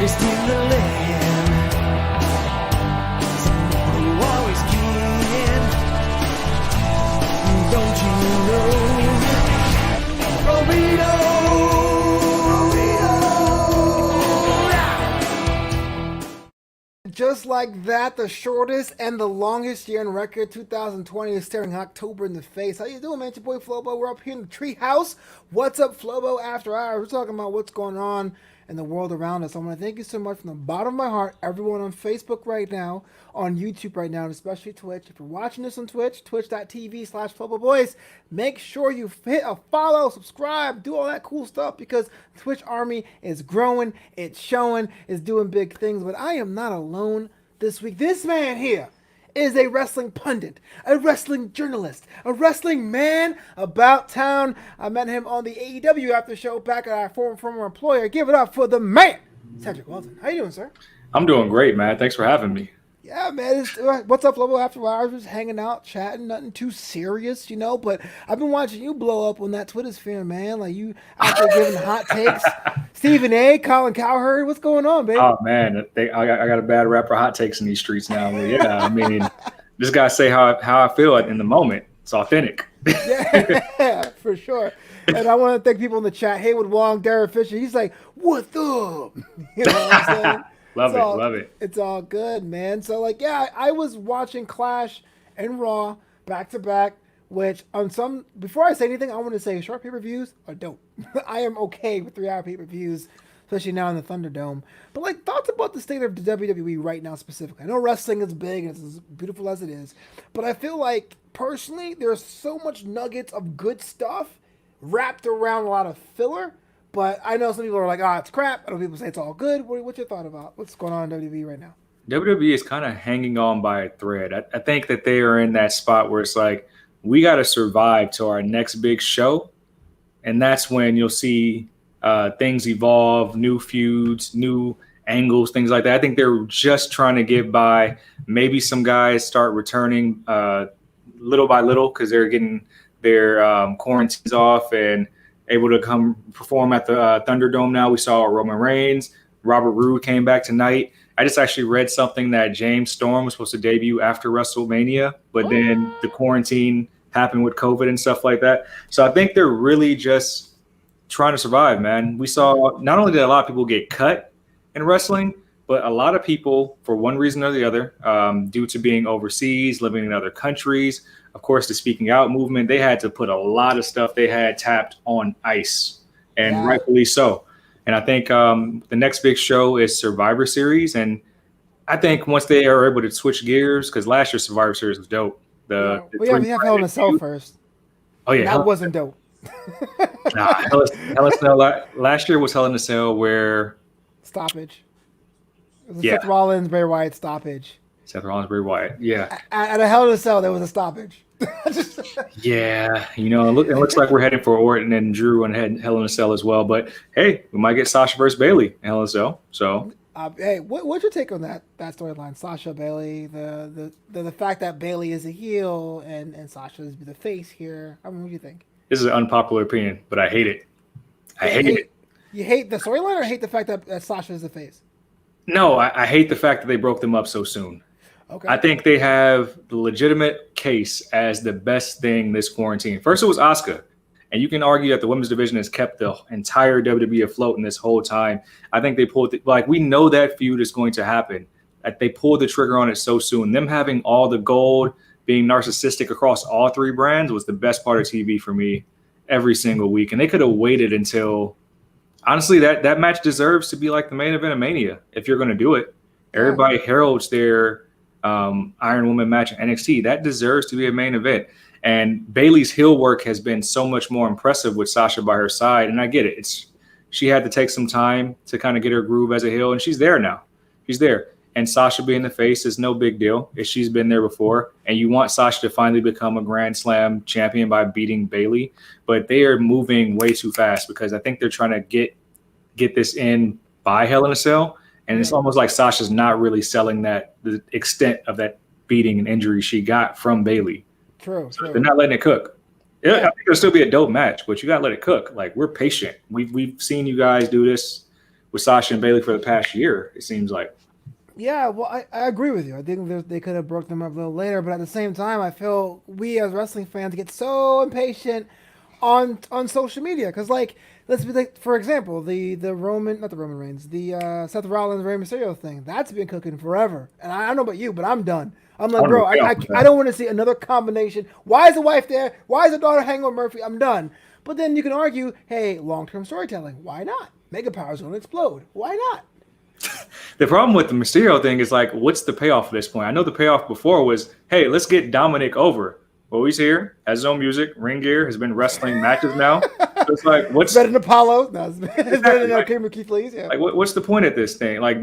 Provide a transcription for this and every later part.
wasting the land. Somehow you always can. Don't you know? Burrito. Just like that, the shortest and the longest year in record, 2020, is staring October in the face. How you doing, man? It's your boy Flobo. We're up here in the treehouse. What's up, Flobo? After hours, we're talking about what's going on in the world around us. I want to thank you so much from the bottom of my heart, everyone on Facebook right now, on YouTube right now, and especially Twitch. If you're watching this on Twitch, twitch.tv/FloboBoys, make sure you hit a follow, subscribe, do all that cool stuff, because the Twitch army is growing, it's showing, it's doing big things. But I am not alone this week. This man here is a wrestling pundit, a wrestling journalist, a wrestling man about town. I met him on the AEW after show back at our former employer. Give it up for the man, Cedric Welton. How you doing, sir? I'm doing great, man. Thanks for having me. Yeah, man. What's up, Lobo? After hours, just hanging out, chatting, nothing too serious, you know. But I've been watching you blow up on that Twitter sphere, man. Like, you out there giving hot takes. Stephen A., Colin Cowherd, what's going on, baby? Oh, man. I got a bad rap for hot takes in these streets now. But yeah, I mean, just got to say how I feel in the moment. It's authentic. Yeah, for sure. And I want to thank people in the chat. Haywood Wong, Derek Fisher. He's like, what's up? You know what I'm saying? Love it. It's all good, man. So, like, yeah, I was watching Clash and Raw back to back, which before I say anything, I want to say short pay-per-views are dope. I am okay with 3-hour pay-per-views, especially now in the Thunderdome. But, like, thoughts about the state of the WWE right now specifically. I know wrestling is big and it's as beautiful as it is, but I feel like, personally, there's so much nuggets of good stuff wrapped around a lot of filler. But I know some people are like, it's crap. Other people say it's all good. What's your thought about what's going on in WWE right now? WWE is kind of hanging on by a thread. I think that they are in that spot where it's like, we got to survive to our next big show. And that's when you'll see things evolve, new feuds, new angles, things like that. I think they're just trying to get by. Maybe some guys start returning little by little because they're getting their quarantines off and able to come perform at the Thunderdome now. We saw Roman Reigns. Robert Roode came back tonight. I just actually read something that James Storm was supposed to debut after WrestleMania, but then the quarantine happened with COVID and stuff like that. So I think they're really just trying to survive, man. We saw not only did a lot of people get cut in wrestling, but a lot of people, for one reason or the other, due to being overseas, living in other countries, of course, the speaking out movement, they had to put a lot of stuff they had tapped on ice, and rightfully so. And I think the next big show is Survivor Series. And I think once they are able to switch gears, because last year's Survivor Series was dope. We have Hell in a Cell first. Oh, yeah. That wasn't dope. Hell in a Cell. Last year was Hell in a Cell where... Stoppage. It was a Seth Rollins, Bray Wyatt stoppage. Seth Rollins, Bray Wyatt, yeah. At a Hell in a Cell, there was a stoppage. Yeah, it looks like we're heading for Orton and Drew and Hell in a Cell as well. But hey, we might get Sasha versus Bayley in Hell in a Cell. So, hey, what's your take on that storyline? Sasha Bayley, the fact that Bayley is a heel and Sasha is the face here. I mean, what do you think? This is an unpopular opinion, but I hate it. I hate it. You hate the storyline, or hate the fact that Sasha is the face? No, I hate the fact that they broke them up so soon. Okay. I think they have the legitimate case as the best thing this quarantine. First, it was Asuka. And you can argue that the women's division has kept the entire WWE afloat in this whole time. I think they pulled we know that feud is going to happen. That they pulled the trigger on it so soon. Them having all the gold, being narcissistic across all three brands was the best part of TV for me every single week. And they could have waited until, honestly, that match deserves to be like the main event of Mania if you're going to do it. Everybody heralds their Iron Woman match in NXT. That deserves to be a main event. And Bayley's heel work has been so much more impressive with Sasha by her side. And I get it. She had to take some time to kind of get her groove as a heel, and she's there now. She's there. And Sasha being the face is no big deal if she's been there before. And you want Sasha to finally become a Grand Slam champion by beating Bayley. But they are moving way too fast because I think they're trying to get this in by Hell in a Cell. And it's almost like Sasha's not really selling the extent of that beating and injury she got from Bayley. True. They're not letting it cook. Yeah, I think it'll still be a dope match, but you got to let it cook. Like, we're patient. We've seen you guys do this with Sasha and Bailey for the past year. It seems like. Yeah, well, I agree with you. I think they could have broke them up a little later, but at the same time, I feel we as wrestling fans get so impatient on social media because, like, let's be like, for example, the Roman, not the Roman Reigns, the Seth Rollins Rey Mysterio thing. That's been cooking forever, and I don't know about you, but I'm done. I'm like, bro, I don't want to see another combination. Why is the wife there? Why is the daughter hanging with Murphy? I'm done. But then you can argue, hey, long-term storytelling. Why not? Mega Power's going to explode. Why not? The problem with the Mysterio thing is like, what's the payoff at this point? I know the payoff before was, hey, let's get Dominic over. Well, he's here, has his own music, ring gear, has been wrestling matches now. So it's like, what's better than Apollo? No, it's better than Cameron Keith Lee's. Yeah. Like, what's the point of this thing? Like,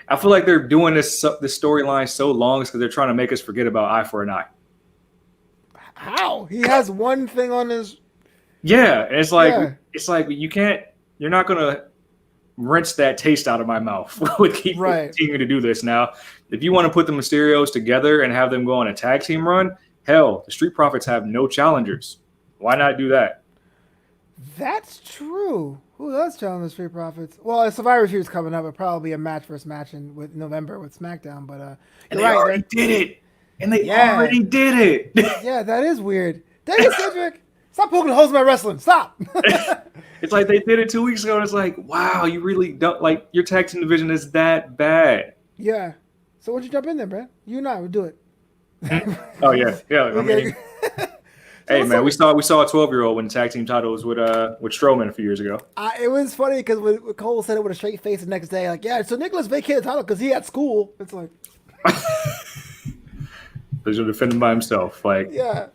I feel like they're doing this storyline so long because they're trying to make us forget about Eye for an Eye. How? He has one thing on his. Yeah, and it's like you're not gonna rinse that taste out of my mouth with continuing to do this. Now, if you want to put the Mysterios together and have them go on a tag team run, hell, the Street Profits have no challengers. Why not do that? That's true. Who does challenge the Street Profits? Well, Survivor Series coming up. It'll probably be a match versus match with November with SmackDown. But and they already did it. And they already did it. Yeah, that is weird. Dang it, Cedric. Stop poking holes in my wrestling. Stop. It's like they did it 2 weeks ago, and it's like, wow, you really don't like your tag team division is that bad. Yeah. So why don't you jump in there, man? You and I would do it. Oh yeah. I mean, hey man, we saw a 12-year-old win the tag team titles with Strowman a few years ago. It was funny because when Cole said it with a straight face the next day, like, yeah, so Nicholas vacated the title because he had school. It's like, he's defending by himself, like, yeah.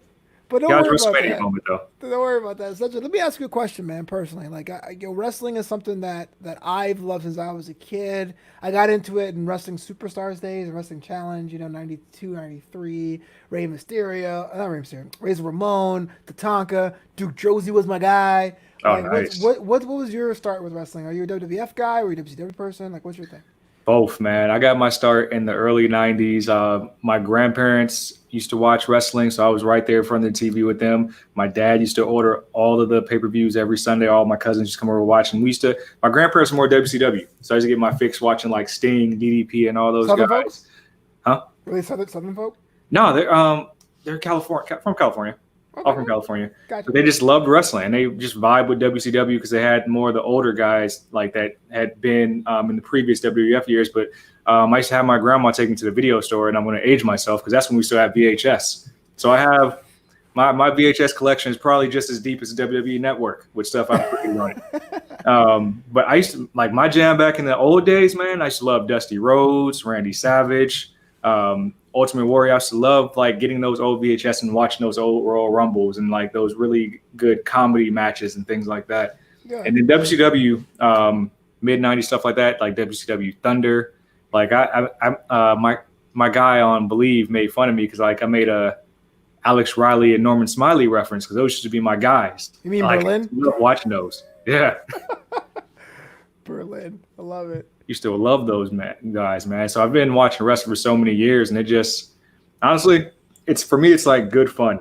But don't worry about that. Moment, though. Don't worry about that. Let me ask you a question, man. Personally, like, wrestling is something that I've loved since I was a kid. I got into it in Wrestling Superstars days, Wrestling Challenge, 92, 93, Rey Mysterio, not Rey Mysterio, Razor Ramon, Tatanka, Duke Josie was my guy. Oh, like, nice. What was your start with wrestling? Are you a WWF guy or are you a WCW person? Like, what's your thing? Both, man. I got my start in the early 90s. My grandparents used to watch wrestling, so I was right there in front of the TV with them. My dad used to order all of the pay-per-views every Sunday. All my cousins used to come over watching. My grandparents were more WCW, so I used to get my fix watching like Sting, DDP, and all those Southern guys. Folks? Huh? Really Southern folk? No, they're from California. Okay. All from California. Gotcha. But they just loved wrestling. And they just vibe with WCW because they had more of the older guys like that had been in the previous WWF years. But I used to have my grandma take me to the video store, and I'm going to age myself because that's when we still have VHS. So I have my VHS collection is probably just as deep as the WWE Network with stuff I'm pretty running. But I used to, like, my jam back in the old days, man, I used to love Dusty Rhodes, Randy Savage, Ultimate Warrior. I used to love like getting those old VHS and watching those old Royal Rumbles and like those really good comedy matches and things like that. Yeah. And then WCW, mid '90s stuff like that, like WCW Thunder. Like my guy on Believe made fun of me because like I made a Alex Riley and Norman Smiley reference because those used to be my guys. You mean like, Berlin? I love watching those. Yeah. Berlin, I love it. You still love those guys, man. So I've been watching wrestling for so many years, and it just, honestly, it's like good fun.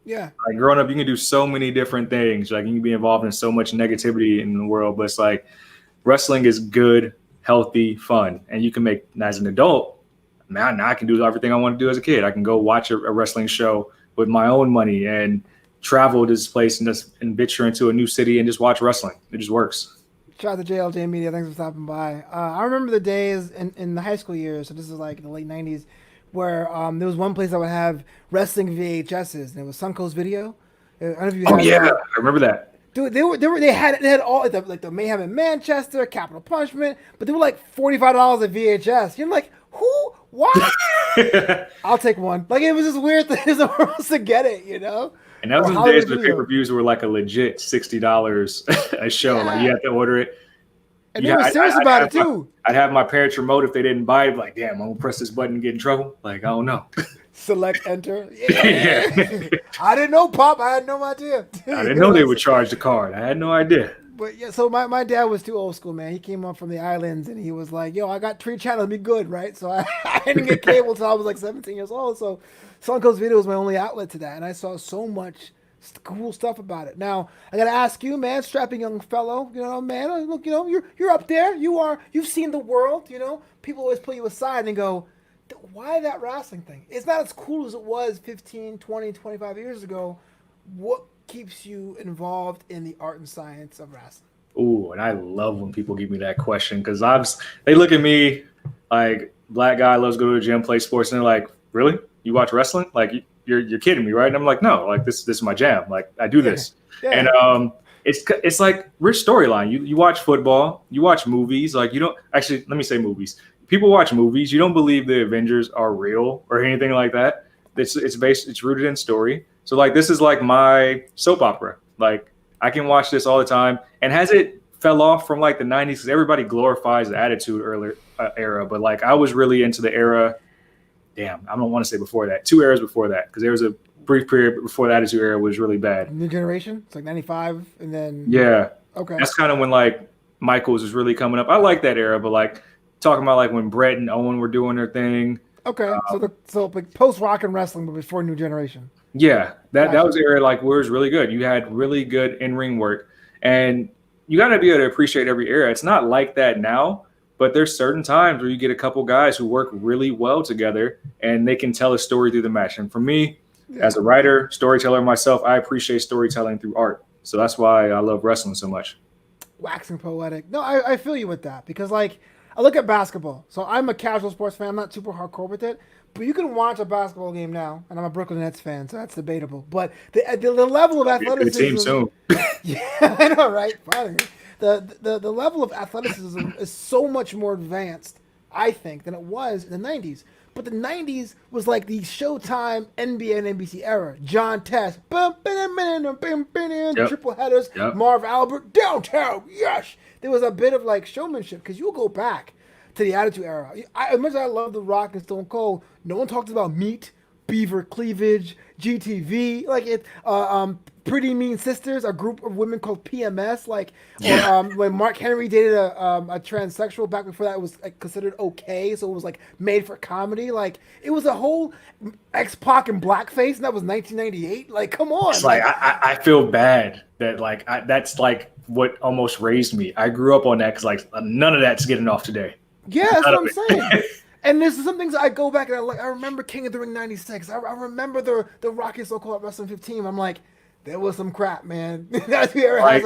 Yeah. Like growing up, you can do so many different things. Like you can be involved in so much negativity in the world, but it's like wrestling is good, healthy, fun, and you can make as an adult. Man, now I can do everything I want to do as a kid. I can go watch a wrestling show with my own money and travel to this place and venture into a new city and just watch wrestling. It just works. Shout out to JLJ Media. Thanks for stopping by. I remember the days in the high school years, so this is like the late 90s, where there was one place that would have wrestling VHSs, and it was Suncoast Video. I don't know if you had that. I remember that. Dude, they had all like the Mayhem in Manchester, Capital Punishment, but they were like $45 a VHS. You're like, who? What? I'll take one. Like, it was this weird thing to get it, And that was the days where pay-per-views were like a legit $60 a show. Yeah. Like you had to order it. And they were serious about it too. I'd have my parents remote if they didn't buy it. Like, damn, I'm gonna press this button and get in trouble. Like, I don't know. Select enter. Yeah. I didn't know, Pop. I had no idea. I didn't know they would charge the card. I had no idea. But yeah, so my dad was too old school, man. He came up from the islands and he was like, yo, I got 3 channels, be good, right? So I didn't get cable until I was like 17 years old. So Suncoast Video was my only outlet to that. And I saw so much cool stuff about it. Now I gotta ask you, man, strapping young fellow, man, look, you're up there. You've seen the world. People always put you aside and go, why that wrestling thing? It's not as cool as it was 15, 20, 25 years ago. What keeps you involved in the art and science of wrestling? Ooh, and I love when people give me that question because they look at me like black guy loves to go to the gym, play sports, and they're like, "Really? You watch wrestling? Like you're kidding me, right?" And I'm like, "No, like this is my jam. Like I do this." Yeah. And it's like we're storyline. You watch football, you watch movies. Like you don't actually. Let me say movies. People watch movies. You don't believe the Avengers are real or anything like that. It's rooted in story. So like this is like my soap opera. Like I can watch this all the time. And has it fell off from like the 90s? Because everybody glorifies the Attitude era, but like I was really into the era. Damn, I don't want to say before that. 2 eras before that, because there was a brief period before the Attitude era was really bad. New Generation, it's like 95, and then okay, that's kind of when like Michaels was really coming up. I like that era, but like talking about like when Brett and Owen were doing their thing. Okay, so like post Rock and Wrestling, but before New Generation. Yeah, that was the era like where it was really good. You had really good in-ring work, and you got to be able to appreciate every era. It's not like that now, but there's certain times where you get a couple guys who work really well together, and they can tell a story through the match. And for me, as a writer, storyteller myself, I appreciate storytelling through art. So that's why I love wrestling so much. Waxing poetic. No, I feel you with that because like I look at basketball. So I'm a casual sports fan. I'm not super hardcore with it. But you can watch a basketball game now, and I'm a Brooklyn Nets fan, so that's debatable. But the level of athleticism, team soon. Yeah, I know, right? Finally, the level of athleticism is so much more advanced, I think, than it was in the '90s. But the '90s was like the Showtime, NBA, and NBC era. John Test, triple headers, Marv Albert, downtown, yes. There was a bit of like showmanship because you'll go back to the Attitude Era. As much as I love The Rock and Stone Cold, no one talks about Meat, Beaver Cleavage, GTV, like it. Pretty Mean Sisters, a group of women called PMS, like when Mark Henry dated a transsexual back before that was like, considered okay, so it was like made for comedy. Like it was a whole X-Pac and blackface, and that was 1998. Like, come on! It's like I feel bad that like that's like what almost raised me. I grew up on that because like none of that's getting off today. Yeah, that's what I'm saying. And there's some things I go back and I remember King of the Ring 96. I remember the Rocky so-called Wrestling 15. I'm like, there was some crap, man. That's like,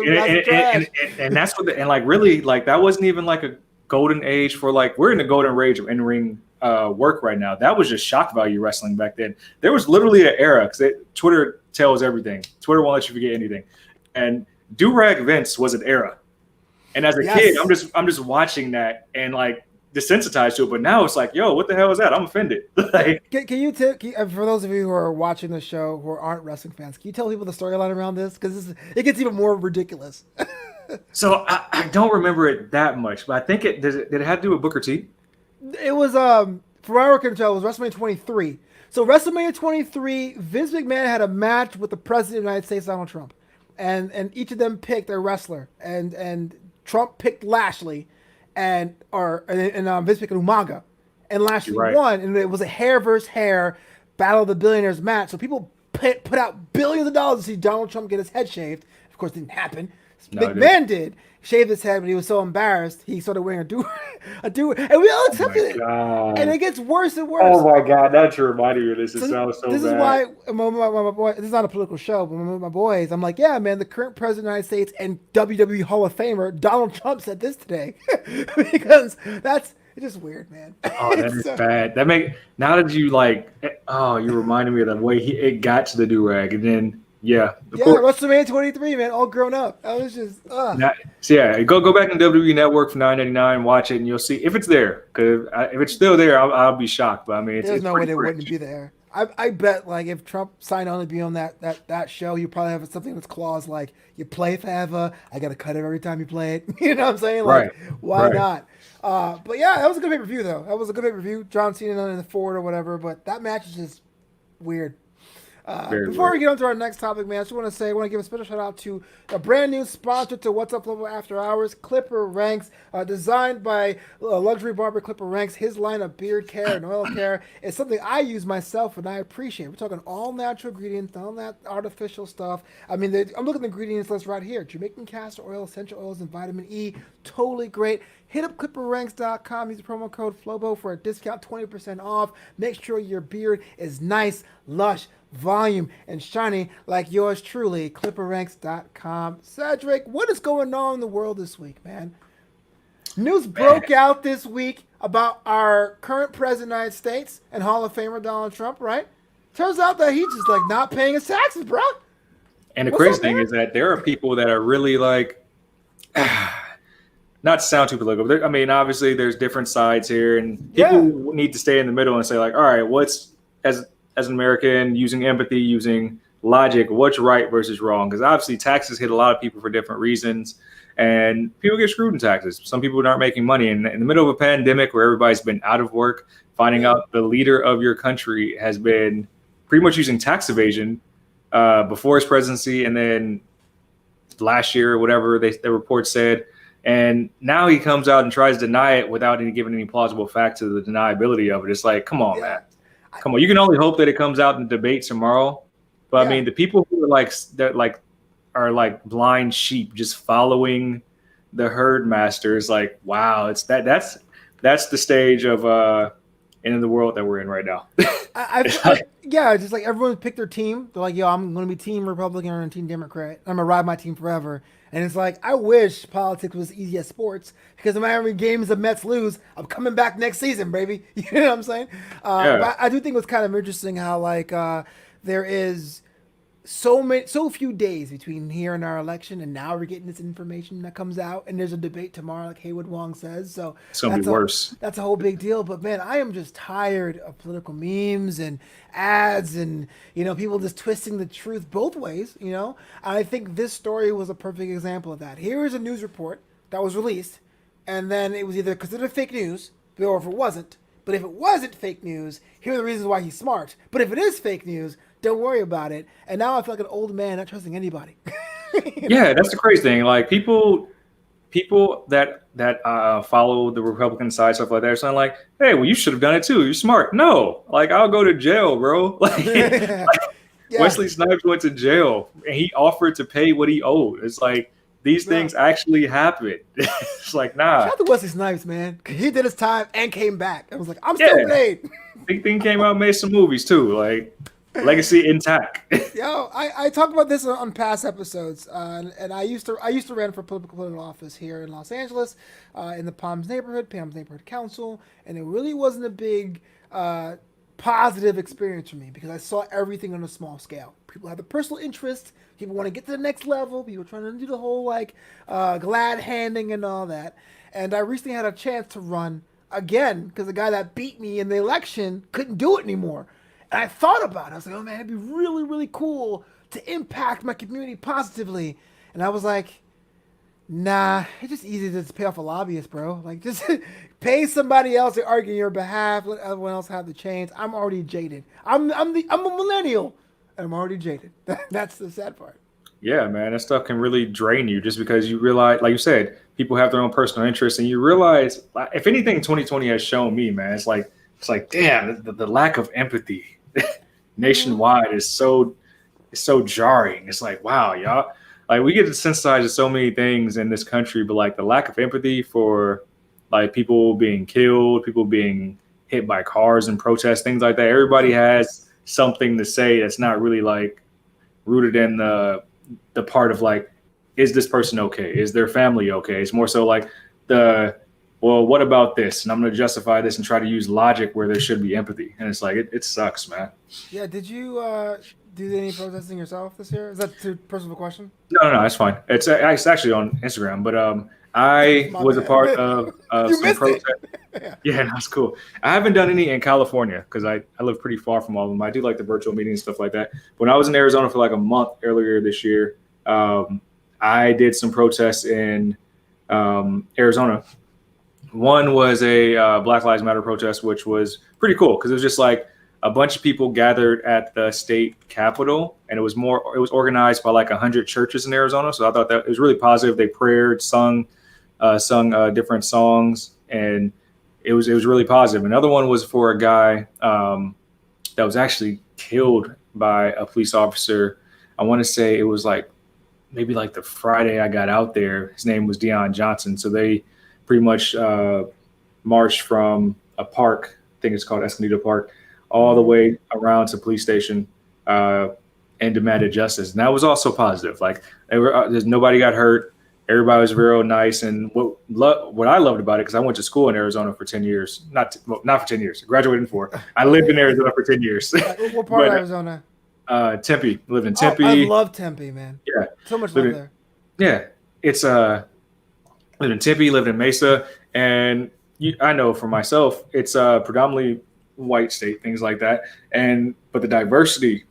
and that's what and like really like that wasn't even like a golden age for like we're in the golden age of in-ring work right now. That was just shock value wrestling back then. There was literally an era because Twitter tells everything. Twitter won't let you forget anything. And do-rag Vince was an era. And as a kid, I'm just watching that and like desensitized to it, but now it's like, yo, what the hell is that? I'm offended. Like, can you for those of you who are watching the show who aren't wrestling fans, can you tell people the storyline around this? Because it gets even more ridiculous. So I don't remember it that much, but I think did it have to do with Booker T? It was from what I can tell, it was WrestleMania 23. So WrestleMania 23, Vince McMahon had a match with the President of the United States, Donald Trump, and each of them picked a wrestler, and Trump picked Lashley. And Vince picked Umaga, and Lashley won, and it was a hair versus hair Battle of the Billionaires match. So people put out billions of dollars to see Donald Trump get his head shaved. Of course, it didn't happen. McMahon did shave his head, but he was so embarrassed he started wearing a do, and we all accepted it. And it gets worse and worse. Oh my God, that's reminding me of this. It sounds so bad. This is why my boy. This is not a political show, but my boys, I'm like, yeah, man, the current president of the United States and WWE Hall of Famer Donald Trump said this today, because it's just weird, man. Oh, that is bad. Now that you like, you reminded me of the way it got to the do-rag, and then. Yeah, WrestleMania 23, man, all grown up. I was just, go back to WWE Network for $9.99, watch it, and you'll see if it's there. Because if it's still there, I'll be shocked. But I mean, there's no way they wouldn't be there. I bet, like, if Trump signed on to be on that show, you probably have something that's clause like, you play forever, I got to cut it every time you play it. You know what I'm saying? Like, why not? But yeah, that was a good pay-per-view, though. That was a good pay-per-view. John Cena in the Ford or whatever, but that match is just weird. Very Before weird. we get on to our next topic, man, I just want to say I want to give a special shout out to a brand new sponsor to What's Up Flobo After Hours, Clipper Ranks, designed by luxury barber Clipper Ranks. His line of beard care and oil care is something I use myself and I appreciate. We're talking all natural ingredients, all that artificial stuff. I mean, I'm looking at the ingredients list right here: Jamaican castor oil, essential oils, and vitamin E. Totally great. Hit up clipperranks.com. Use the promo code FLOBO for a discount, 20% off. Make sure your beard is nice, lush, volume, and shiny like yours truly. Clipperranks.com. Cedric, what is going on in the world this week, man? News broke out this week about our current president of the United States and Hall of Famer Donald Trump, right? Turns out that he's just like not paying his taxes, bro. And the What's crazy up, thing man? is that there are people that are really like, not to sound too political, but I mean, obviously there's different sides here, and people need to stay in the middle and say like, all right, what's as an American using empathy, using logic, what's right versus wrong? Because obviously taxes hit a lot of people for different reasons, and people get screwed in taxes. Some people aren't making money, and in the middle of a pandemic where everybody's been out of work, finding out the leader of your country has been pretty much using tax evasion before his presidency, and then last year, whatever the report said. And now he comes out and tries to deny it without giving any plausible facts to the deniability of it. It's like, come on, man. Come on. You can only hope that it comes out in debate tomorrow. But I mean, the people who are like blind sheep just following the herd masters, like, wow, that's the stage of end of the world that we're in right now. Just like everyone picked their team. They're like, yo, I'm going to be team Republican or team Democrat. I'm going to ride my team forever. And it's like, I wish politics was easy as sports, because no matter how many games the Mets lose, I'm coming back next season, baby. You know what I'm saying? But I do think it was kind of interesting how like there is so few days between here and our election, and now we're getting this information that comes out, and there's a debate tomorrow, like Haywood Wong says. So it's gonna be worse. That's a whole big deal. But man, I am just tired of political memes and ads, and people just twisting the truth both ways. And I think this story was a perfect example of that. Here is a news report that was released, and then it was either considered fake news, or if it wasn't. But if it wasn't fake news, here are the reasons why he's smart. But if it is fake news, don't worry about it. And now I feel like an old man not trusting anybody. Yeah, that's the crazy thing. Like people that follow the Republican side, stuff like that, are saying like, hey, well, you should have done it too. You're smart. No, like, I'll go to jail, bro. Wesley Snipes went to jail and he offered to pay what he owed. It's like, these things actually happen. It's like, nah. Shout out to Wesley Snipes, man. He did his time and came back. I was like, I'm still paid. Big thing came out and made some movies too. Like, legacy intact. Yo, I talked about this on past episodes, and I used to run for political office here in Los Angeles, in the Palms neighborhood council, and it really wasn't a big positive experience for me, because I saw everything on a small scale. People have the personal interest. People want to get to the next level. People trying to do the whole glad handing and all that. And I recently had a chance to run again, because the guy that beat me in the election couldn't do it anymore. And I thought about it. I was like, oh man, it'd be really, really cool to impact my community positively. And I was like, nah, it's just easy to just pay off a lobbyist, bro. Like, just pay somebody else to argue on your behalf. Let everyone else have the change. I'm already jaded. I'm a millennial, and I'm already jaded. That's the sad part. Yeah, man, that stuff can really drain you, just because you realize, like you said, people have their own personal interests, and you realize, if anything, 2020 has shown me, man, it's like, damn, the lack of empathy nationwide is so jarring. It's like, wow, y'all, like, we get desensitized to so many things in this country, but like the lack of empathy for like people being killed, people being hit by cars and protests, things like that. Everybody has something to say that's not really like rooted in the part of like, is this person okay? Is their family okay? It's more so like well, what about this? And I'm going to justify this and try to use logic where there should be empathy. And it's like, it sucks, man. Yeah. Did you do any protesting yourself this year? Is that too personal question? No, it's fine. It's actually on Instagram, but I was a part of some protests. Yeah, that's cool. I haven't done any in California because I live pretty far from all of them. I do like the virtual meetings and stuff like that. When I was in Arizona for like a month earlier this year, I did some protests in Arizona. One was a Black Lives Matter protest, which was pretty cool because it was just like a bunch of people gathered at the state capitol, and it was organized by like 100 churches in Arizona. So I thought that it was really positive. They prayed, sung different songs, and it was really positive. Another one was for a guy that was actually killed by a police officer. I want to say it was like maybe like the Friday I got out there. His name was Deion Johnson. So they pretty much marched from a park, I think it's called Escondido Park, all the way around to the police station and demanded justice. And that was also positive. Like nobody got hurt. Everybody was real nice. And what I loved about it, because I went to school in Arizona for 10 years, not for 10 years, I graduated in 4. I lived in Arizona for 1010 years. What part of Arizona? Tempe. Lived in Tempe. I love Tempe, man. Yeah. So much love there. Yeah. It's lived in Tempe, lived in Mesa. And I know for myself, it's predominantly white state, things like that. But the diversity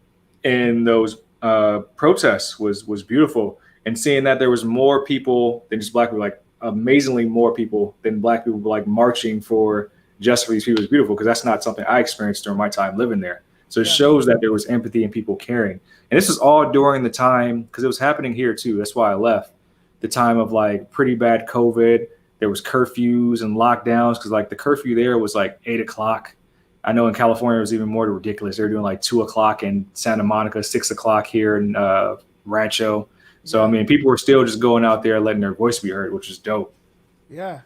in those protests was beautiful. And seeing that there was more people than just black people, like amazingly more people than black people, like marching for justice for these people is beautiful, because that's not something I experienced during my time living there. So it shows that there was empathy and people caring. And this is all during the time, because it was happening here too. That's why I left. The time of like pretty bad COVID. There was curfews and lockdowns, because like the curfew there was like 8 o'clock. I know in California it was even more ridiculous. They were doing like 2 o'clock in Santa Monica, 6 o'clock here in Rancho. So, I mean, people were still just going out there letting their voice be heard, which is dope. Yeah.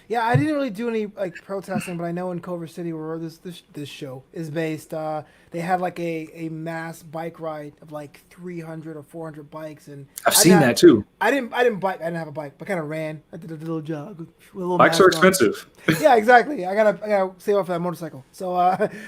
Yeah, I didn't really do any like protesting, but I know in Culver City, where this show is based, they had like a mass bike ride of like 300 or 400 bikes, and I've seen that too. I didn't bike. I didn't have a bike, but kind of ran. I did a little jog. Bikes are expensive. Yeah, exactly. I gotta save up for that motorcycle. So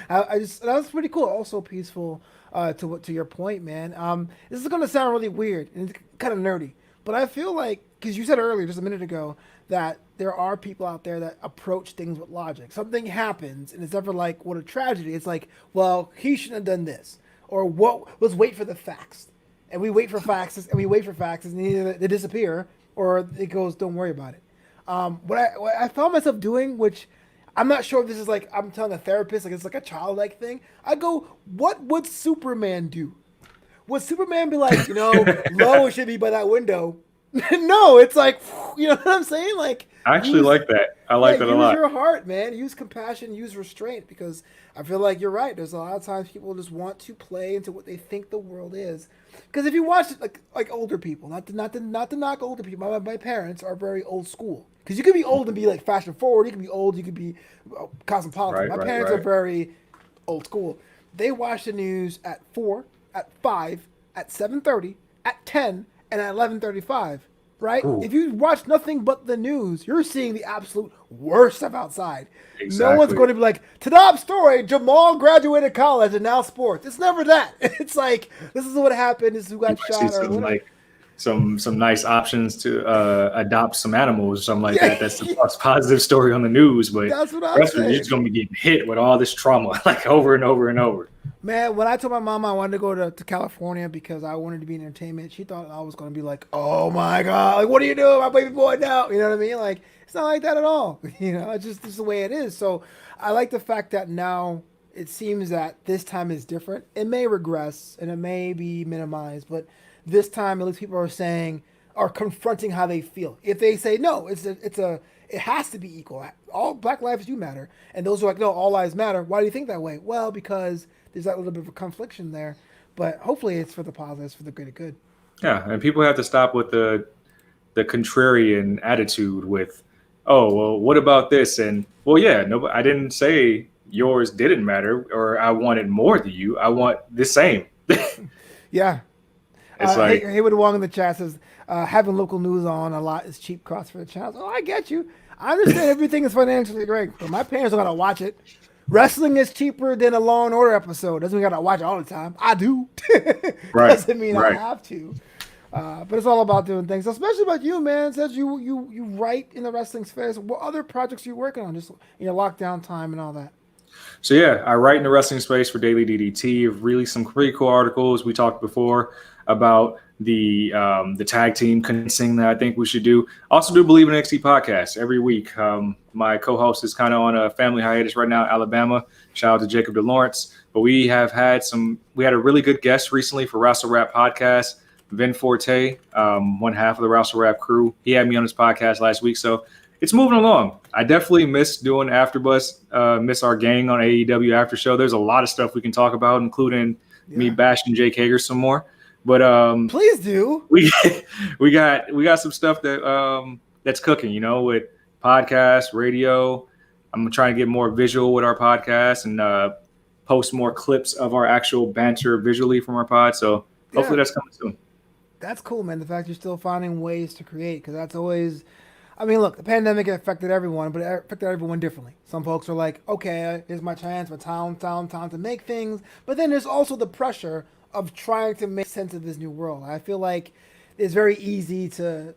that was pretty cool. Also peaceful. To your point, man. This is gonna sound really weird and kind of nerdy, but I feel like, because you said earlier, just a minute ago, that there are people out there that approach things with logic. Something happens, and it's never like, what a tragedy. It's like, well, he shouldn't have done this, or what? Let's wait for the facts, and we wait for facts, and either they disappear or it goes, don't worry about it. What I found myself doing, which I'm not sure if this is like, I'm telling a therapist, like it's like a childlike thing. I go, what would Superman do? Would Superman be like, Lois should be by that window? No, it's like, you know what I'm saying? Like, I actually like that. I like that a lot. Use your heart, man. Use compassion, use restraint, because I feel like you're right. There's a lot of times people just want to play into what they think the world is. Because if you watch it, like older people, not to knock older people. My parents are very old school. Because you could be old and be like fashion forward. You could be old. You could be cosmopolitan. My parents are very old school. They watch the news at 4, at 5, at 7:30, at 10, and at 11:35. Right? Ooh. If you watch nothing but the news, you're seeing the absolute worst stuff outside. Exactly. No one's going to be like, top story, Jamal graduated college and now sports. It's never that. It's like, this is what happened. This is who got shot. Or like some nice options to adopt some animals or something like that. That's the most positive story on the news. But that's what I'm saying. You're just going to be getting hit with all this trauma, like over and over and over. Man, when I told my mom I wanted to go to California because I wanted to be in entertainment, she thought I was going to be like, oh my God, like, what are you doing, my baby boy now? You know what I mean? Like, it's not like that at all. It's just the way it is. So I like the fact that now it seems that this time is different. It may regress and it may be minimized, but this time at least people are confronting how they feel. If they say, no, it has to be equal. All black lives do matter. And those who are like, no, all lives matter. Why do you think that way? Well, because there's that little bit of a confliction there, but hopefully it's for the positive, it's for the greater good. Yeah, and people have to stop with the contrarian attitude with, oh, well, what about this? And, well, yeah, no, I didn't say yours didn't matter or I wanted more than you. I want the same. Yeah. It's like Haywood Wong in the chat says, having local news on a lot is cheap cost for the channel. Oh, I get you. I understand everything is financially great, but my parents don't got to watch it. Wrestling is cheaper than a Law and Order episode. Doesn't mean I gotta watch it all the time. I do. Right. Doesn't mean I have to. But it's all about doing things, especially about you, man. Says you write in the wrestling space. What other projects are you working on? Just in your lockdown time and all that. So yeah, I write in the wrestling space for Daily DDT. I've released some pretty cool articles. We talked before about the tag team condensing that I think we should do. Also do Believe in NXT podcast every week. My co-host is kind of on a family hiatus right now, Alabama. Shout out to Jacob DeLawrence. But we had a really good guest recently for Wrestle Rap podcast, Vin Forte, one half of the Wrestle Rap crew. He had me on his podcast last week, so it's moving along. I definitely miss doing AfterBuzz, miss our gang on AEW After Show. There's a lot of stuff we can talk about, including me bashing Jake Hager some more. But please do. We got some stuff that that's cooking, with podcasts, radio. I'm trying to get more visual with our podcast and post more clips of our actual banter visually from our pod. So hopefully that's coming soon. That's cool, man. The fact you're still finding ways to create, because that's always. I mean, look, the pandemic affected everyone, but it affected everyone differently. Some folks are like, okay, here's my chance, my time to make things. But then there's also the pressure of trying to make sense of this new world. I feel like it's very easy to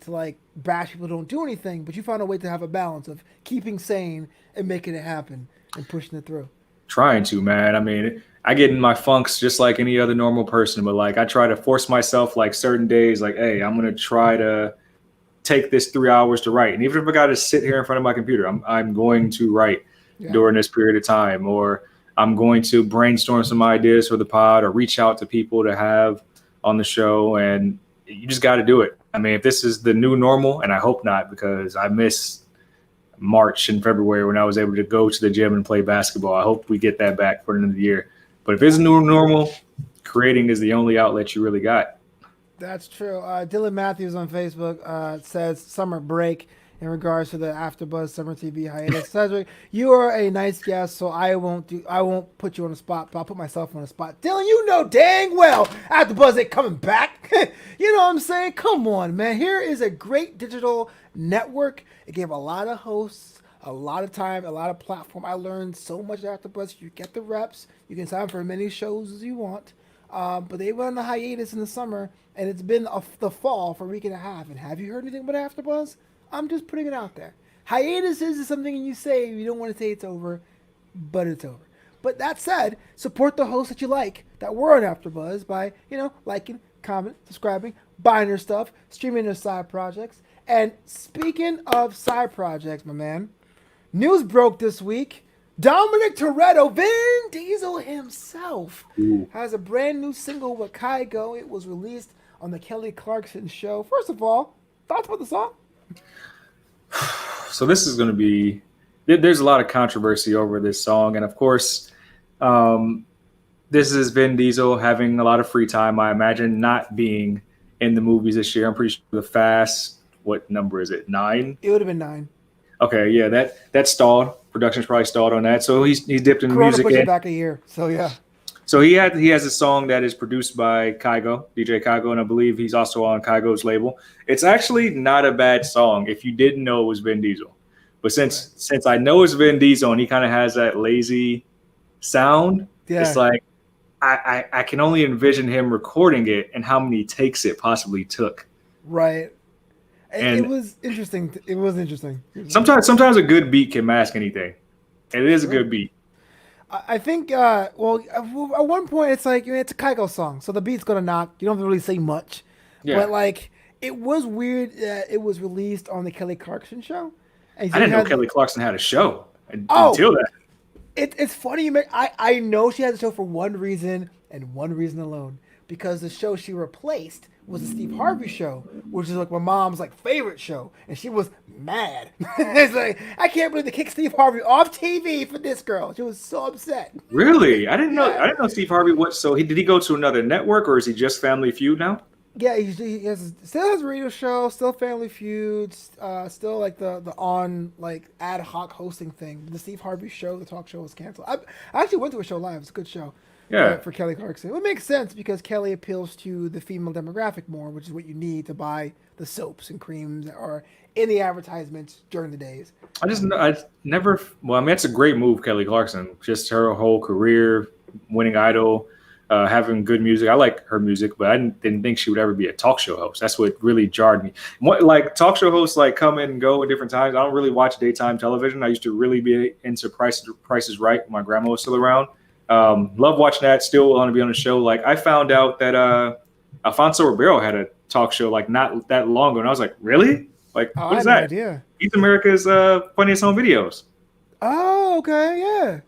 like bash people who don't do anything, but you find a way to have a balance of keeping sane and making it happen and pushing it through. Trying to, man. I mean, I get in my funks just like any other normal person, but like I try to force myself like certain days, like, hey, I'm going to try to take this 3 hours to write. And even if I got to sit here in front of my computer, I'm going to write during this period of time, or I'm going to brainstorm some ideas for the pod or reach out to people to have on the show. And you just got to do it. I mean, if this is the new normal, and I hope not, because I miss March and February when I was able to go to the gym and play basketball. I hope we get that back for the end of the year. But if it's a new normal, creating is the only outlet you really got. That's true. Dylan Matthews on Facebook says summer break in regards to the AfterBuzz Summer TV hiatus. Cedric, you are a nice guest, so I won't put you on the spot, but I'll put myself on the spot. Dylan, you know dang well AfterBuzz ain't coming back. You know what I'm saying? Come on, man. Here is a great digital network. It gave a lot of hosts a lot of time, a lot of platform. I learned so much AfterBuzz. You get the reps. You can sign for as many shows as you want. But they went on a hiatus in the summer, and it's been the fall for a week and a half. And have you heard anything about AfterBuzz? I'm just putting it out there. Hiatuses is something you say you don't want to say it's over, but it's over. But that said, support the hosts that you like that were on AfterBuzz by, liking, commenting, subscribing, buying their stuff, streaming their side projects. And speaking of side projects, my man, news broke this week. Dominic Toretto, Vin Diesel himself, has a brand new single with Kygo. It was released on the Kelly Clarkson show. First of all, thoughts about the song? So this is going to be, there's a lot of controversy over this song. And of course, this is Vin Diesel having a lot of free time, I imagine, not being in the movies this year. I'm pretty sure the Fast, what number is it, 9? It would have been 9. Okay, yeah, that stalled. Production's probably stalled on that. So he's dipped in Corona music. pushed it back a year, so yeah. So he has a song that is produced by Kygo, DJ Kygo, and I believe he's also on Kygo's label. It's actually not a bad song if you didn't know it was Vin Diesel. But since I know it's Vin Diesel and he kind of has that lazy sound, it's like I can only envision him recording it and how many takes it possibly took. Right. And it was interesting. It was interesting. Sometimes a good beat can mask anything. And it is a good beat. I think, at one point, it's like, it's a Kygo song, so the beat's going to knock. You don't have to really say much. Yeah. But, it was weird that it was released on the Kelly Clarkson show. And I didn't know Kelly Clarkson had a show until that. It's funny. I know she has a show for one reason and one reason alone. Because the show she replaced was the Steve Harvey show, which is like my mom's favorite show, and she was mad. It's like, I can't believe they kicked Steve Harvey off TV for this girl. She was so upset. Really? I didn't know Steve Harvey. Did he go to another network, or is he just Family Feud now? Yeah, he still has a radio show, still Family Feud, still the on ad hoc hosting thing. The Steve Harvey show, the talk show, was canceled. I actually went to a show live. It's a good show. Yeah, for Kelly Clarkson. It makes sense because Kelly appeals to the female demographic more, which is what you need to buy the soaps and creams that are in the advertisements during the days. It's a great move, Kelly Clarkson. Just her whole career, winning Idol, having good music. I like her music, but I didn't think she would ever be a talk show host. That's what really jarred me. Talk show hosts come in and go at different times. I don't really watch daytime television. I used to really be into Price is Right when my grandma was still around. Love watching that. Still want to be on the show. I found out that Alfonso Ribeiro had a talk show like not that long ago, and I was like, really? Like, Oh, I what is had no that? idea. He's America's funniest home videos. Oh, okay, yeah.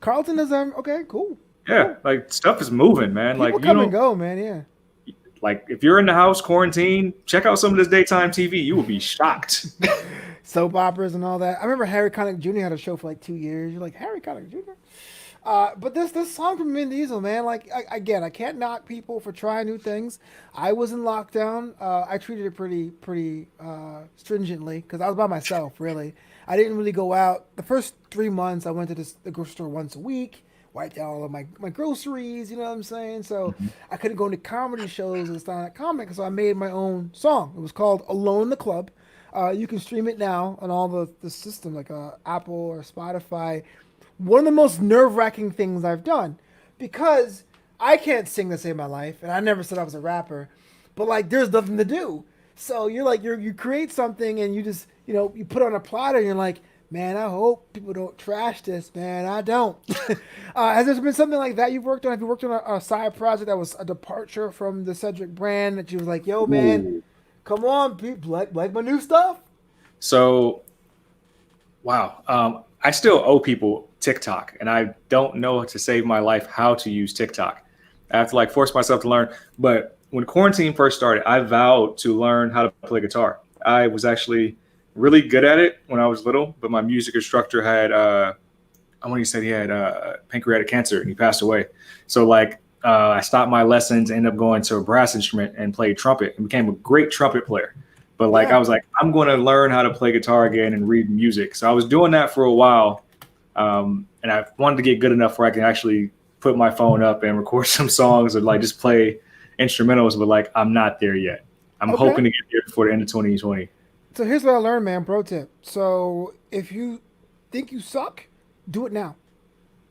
Carlton is okay, cool. Yeah, Cool. like stuff is moving, man. People Like you come and don't go, man. Yeah. like if you're in the house quarantine, check out some of this daytime TV. You will be shocked. Soap operas and all that. I remember Harry Connick Jr. had a show for like 2 years. You're like Harry Connick Jr. But this song from Vin Diesel, man, like again, I can't knock people for trying new things. I was in lockdown. I treated it pretty stringently because I was by myself. Really, I didn't really go out. The first 3 months, I went to the grocery store once a week, wiped out all of my groceries. You know what I'm saying? So I couldn't go into comedy shows and stand up comic. So I made my own song. It was called "Alone in the Club." You can stream it now on all the systems like Apple or Spotify. One of the most nerve-wracking things I've done because I can't sing to save my life, and I never said I was a rapper, but like there's nothing to do. So you're like you create something and you just you put it on a platter and you're like, man, I hope people don't trash this, man. I don't. Has there been something like that you've worked on? Have you worked on a side project that was a departure from the Cedric brand that you was like, yo, man, Ooh. come on, people, like my new stuff? So, wow. I still owe people TikTok, and I don't know to save my life how to use TikTok. I have to like force myself to learn. But when quarantine first started, I vowed to learn how to play guitar. I was actually really good at it when I was little, but my music instructor had, I want to say he had pancreatic cancer, and he passed away. So like I stopped my lessons, ended up going to a brass instrument and played trumpet, and became a great trumpet player. But like Yeah. I was like, I'm going to learn how to play guitar again and read music. So I was doing that for a while, and I wanted to get good enough where I can actually put my phone up and record some songs or like just play instrumentals. But like I'm not there yet. I'm Okay. hoping to get there before the end of 2020. So here's what I learned, man. Pro tip. So if you think you suck, do it now.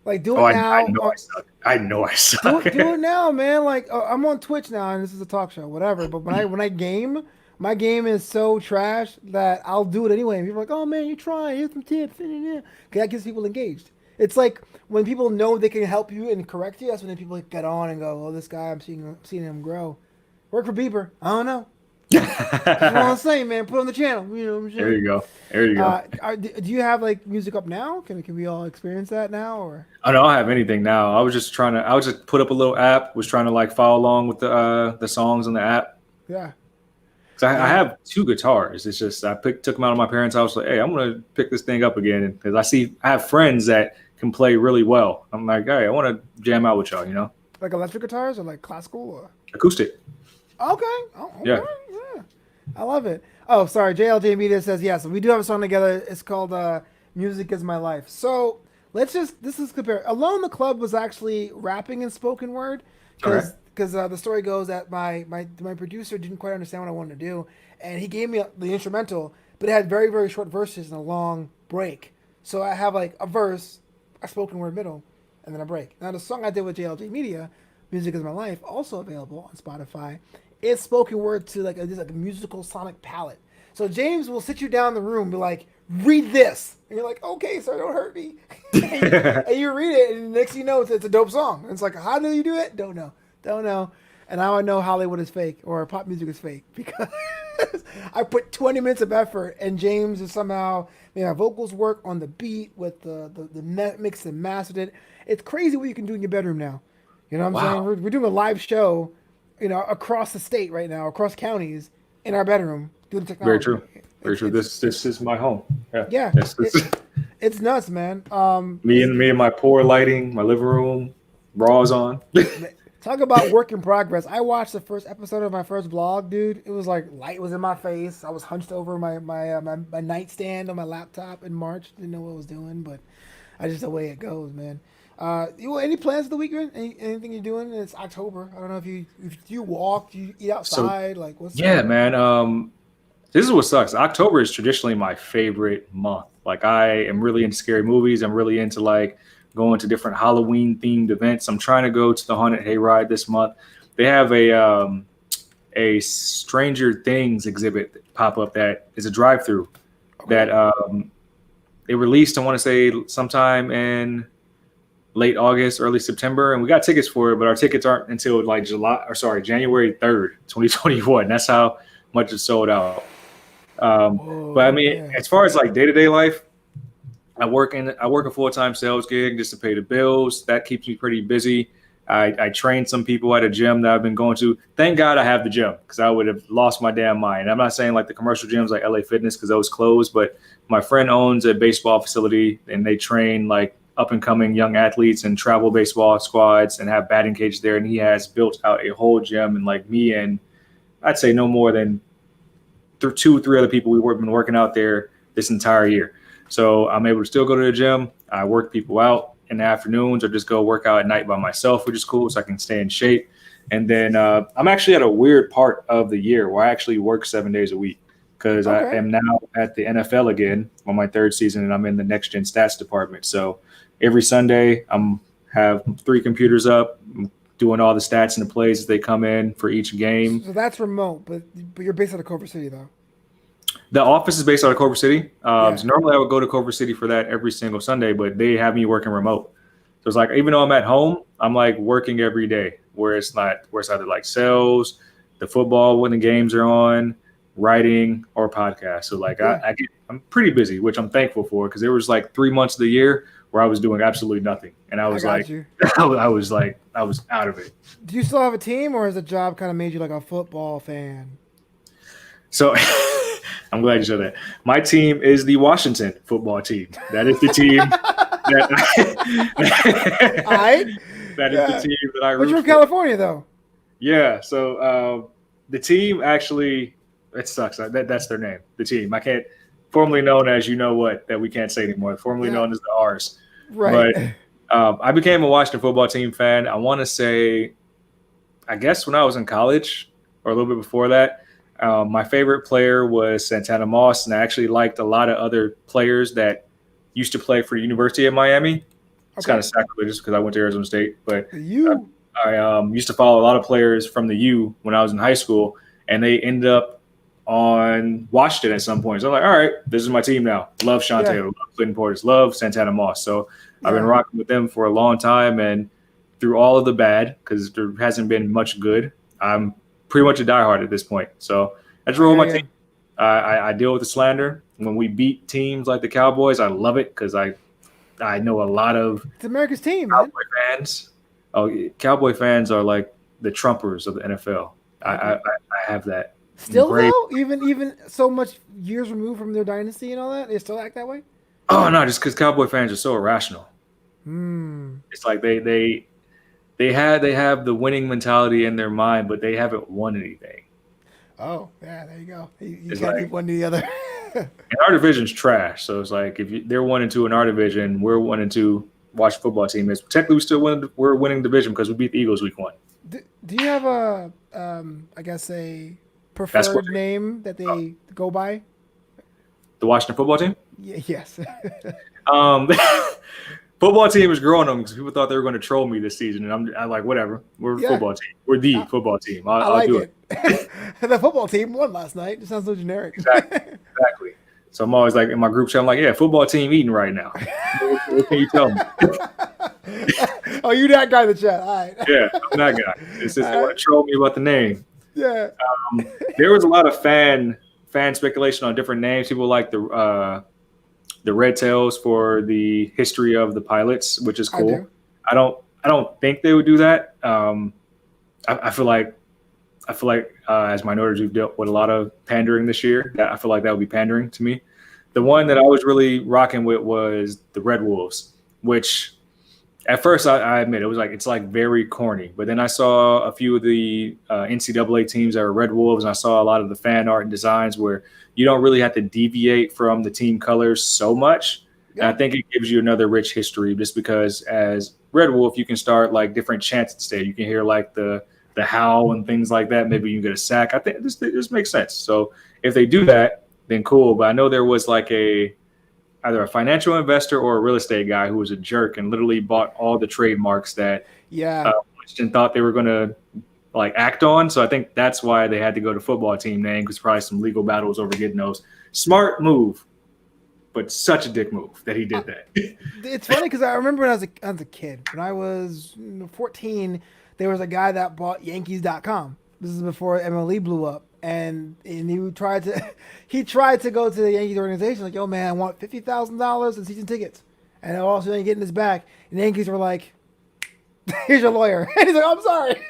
Like do Oh, it I now. know I suck. I know I Do suck. it. Do it now, man. Like I'm on Twitch now, and this is a talk show, whatever. But when I game, my game is so trash that I'll do it anyway. And people are like, "Oh man, you try. Here's some tips." Cause that gets people engaged. It's like when people know they can help you and correct you. That's when people get on and go, "Oh, this guy, seeing him grow." Work for Bieber. I don't know. That's what I'm saying, man. Put it on the channel. You know what I'm There saying? you go. There you go. Do you have like music up now? Can we all experience that now or? I don't have anything now. I was just put up a little app, was trying to like follow along with the songs on the app. Yeah. 'Cause I Yeah. have two guitars. It's just took them out of my parents' house. Like, hey, I'm gonna pick this thing up again because I have friends that can play really well. I'm like, hey, I want to jam out with y'all. Like electric guitars or like classical or? Acoustic. Okay. Oh, okay. Yeah. Yeah. I love it. Oh, sorry. JLJ Media says yes. We do have a song together. It's called "Music Is My Life." So this is compare. Alone in the Club was actually rapping and spoken word Okay. because the story goes that my producer didn't quite understand what I wanted to do, and he gave me the instrumental, but it had very very short verses and a long break. So I have like a verse, a spoken word middle, and then a break. Now the song I did with JLJ Media, "Music Is My Life," also available on Spotify. It's spoken word to like just like a musical sonic palette. So James will sit you down in the room, and be like, "Read this," and you're like, "Okay, sir, don't hurt me." And you read it, and the next thing you know, it's a dope song. And it's like, how do you do it? Don't know. And now I know Hollywood is fake or pop music is fake because I put 20 minutes of effort, and James is somehow made my vocals work on the beat with the mix and mastered it. It's crazy what you can do in your bedroom now. You know what I'm saying? Wow. We're doing a live show, across the state right now, across counties, in our bedroom, doing Very technology. true. Very true. This is my home. Yeah. Yeah, Yes. it's nuts, man. Me and my poor lighting, my living room, bras on. Talk about work in progress. I watched the first episode of my first vlog, dude. It was like light was in my face. I was hunched over my nightstand on my laptop in March. Didn't know what I was doing, but I just the way it goes, man. Any plans for the weekend? Anything you're doing? It's October. I don't know if you walk, do you eat So outside, like what's yeah, man. This is what sucks. October is traditionally my favorite month. Like I am really into scary movies. I'm really into like going to different Halloween themed events. I'm trying to go to the Haunted Hayride this month. They have a Stranger Things exhibit that pop up that is a drive through okay? that they released. I want to say sometime in late August, early September, and we got tickets for it, but our tickets aren't until like January 3rd, 2021. That's how much it's sold out. But I mean, Yeah. as far as like day-to-day life, I work a full-time sales gig just to pay the bills. That keeps me pretty busy. I train some people at a gym that I've been going to. Thank God I have the gym because I would have lost my damn mind. I'm not saying like the commercial gyms like LA Fitness because those closed, but my friend owns a baseball facility and they train like up and coming young athletes and travel baseball squads and have batting cages there. And he has built out a whole gym, and like me and I'd say no more than 2-3 other people we've been working out there this entire year. So I'm able to still go to the gym. I work people out in the afternoons or just go work out at night by myself, which is cool so I can stay in shape. And then I'm actually at a weird part of the year where I actually work 7 days a week because I am now at the NFL again on my third season, and I'm in the next gen stats department. So every Sunday I'm have 3 computers up, doing all the stats and the plays as they come in for each game. So that's remote, but you're based out of Culver City, though. The office is based out of Culver City. Yeah. So normally I would go to Culver City for that every single Sunday, but they have me working remote. So it's like, even though I'm at home, I'm like working every day where it's either like sales, the football when the games are on, writing, or podcast. So like I'm pretty busy, which I'm thankful for because there was like 3 months of the year where I was doing absolutely nothing. And I was like, I was out of it. Do you still have a team, or has the job kind of made you like a football fan? So I'm glad you said that. My team is the Washington football team. That is the team that the team that I root for. But you're from California, though. Yeah. So the team actually, it sucks. That's their name. The team. I can't. Formerly known as that we can't say anymore. Formerly known as the R's. Right. But I became a Washington football team fan. I want to say, I guess when I was in college or a little bit before that. My favorite player was Santana Moss, and I actually liked a lot of other players that used to play for the University of Miami. It's kind of sacrilegious because I went to Arizona State, but I used to follow a lot of players from the U when I was in high school, and they ended up on Washington at some point. So I'm like, all right, this is my team now. Love Sean Taylor, love Clinton Portis, love Santana Moss. So I've been rocking with them for a long time, and through all of the bad, because there hasn't been much good, I'm pretty much a diehard at this point. So that's roll my team. I deal with the slander. When we beat teams like the Cowboys, I love it because I know a lot of it's America's team, Cowboy fans. Oh, Cowboy fans are like the Trumpers of the NFL. I have that. Still though, even so much years removed from their dynasty and all that, they still act that way. Oh no, just because Cowboy fans are so irrational. It's like they have the winning mentality in their mind, but they haven't won anything. Oh, yeah, there you go. You can't keep one to the other. And our division's trash, so it's like if they're 1-2 in our division, we're 1-2. Watch football team is technically we're winning the division because we beat the Eagles week 1. Do you have a a preferred name that they go by? The Washington football team? Yes. Football team is growing them because people thought they were going to troll me this season, and I'm like, whatever. We're a football team. We're the football team. I'll do it. The football team won last night. It sounds so generic. Exactly. So I'm always like in my group chat, I'm like, yeah, football team eating right now. What can you tell me? Oh, you that guy in the chat. All right. Yeah, I'm that guy. It's just they want to troll me about the name. Yeah. There was a lot of fan speculation on different names. People like the Red Tails for the history of the pilots, which is cool. I don't think they would do that. I feel like as minorities we've dealt with a lot of pandering this year. I feel like that would be pandering to me. The one that I was really rocking with was the Red Wolves, which at first I admit it's very corny. But then I saw a few of the NCAA teams that were Red Wolves, and I saw a lot of the fan art and designs where you don't really have to deviate from the team colors so much. Yeah. And I think it gives you another rich history just because as Red Wolf, you can start like different chants instead. You can hear like the howl and things like that. Maybe you can get a sack. I think this makes sense. So if they do that, then cool. But I know there was like either a financial investor or a real estate guy who was a jerk and literally bought all the trademarks that Washington thought they were going to like act on. So I think that's why they had to go to football team name because probably some legal battles over getting those. Smart move. but such a dick move that he did that. It's funny because I remember when I was a kid, when I was 14, there was a guy that bought Yankees.com. This is before MLE blew up, and he tried to go to the Yankees organization like, yo man, I want $50,000 in season tickets, and also then getting this back, and the Yankees were like, here's your lawyer, and he's like, I'm sorry,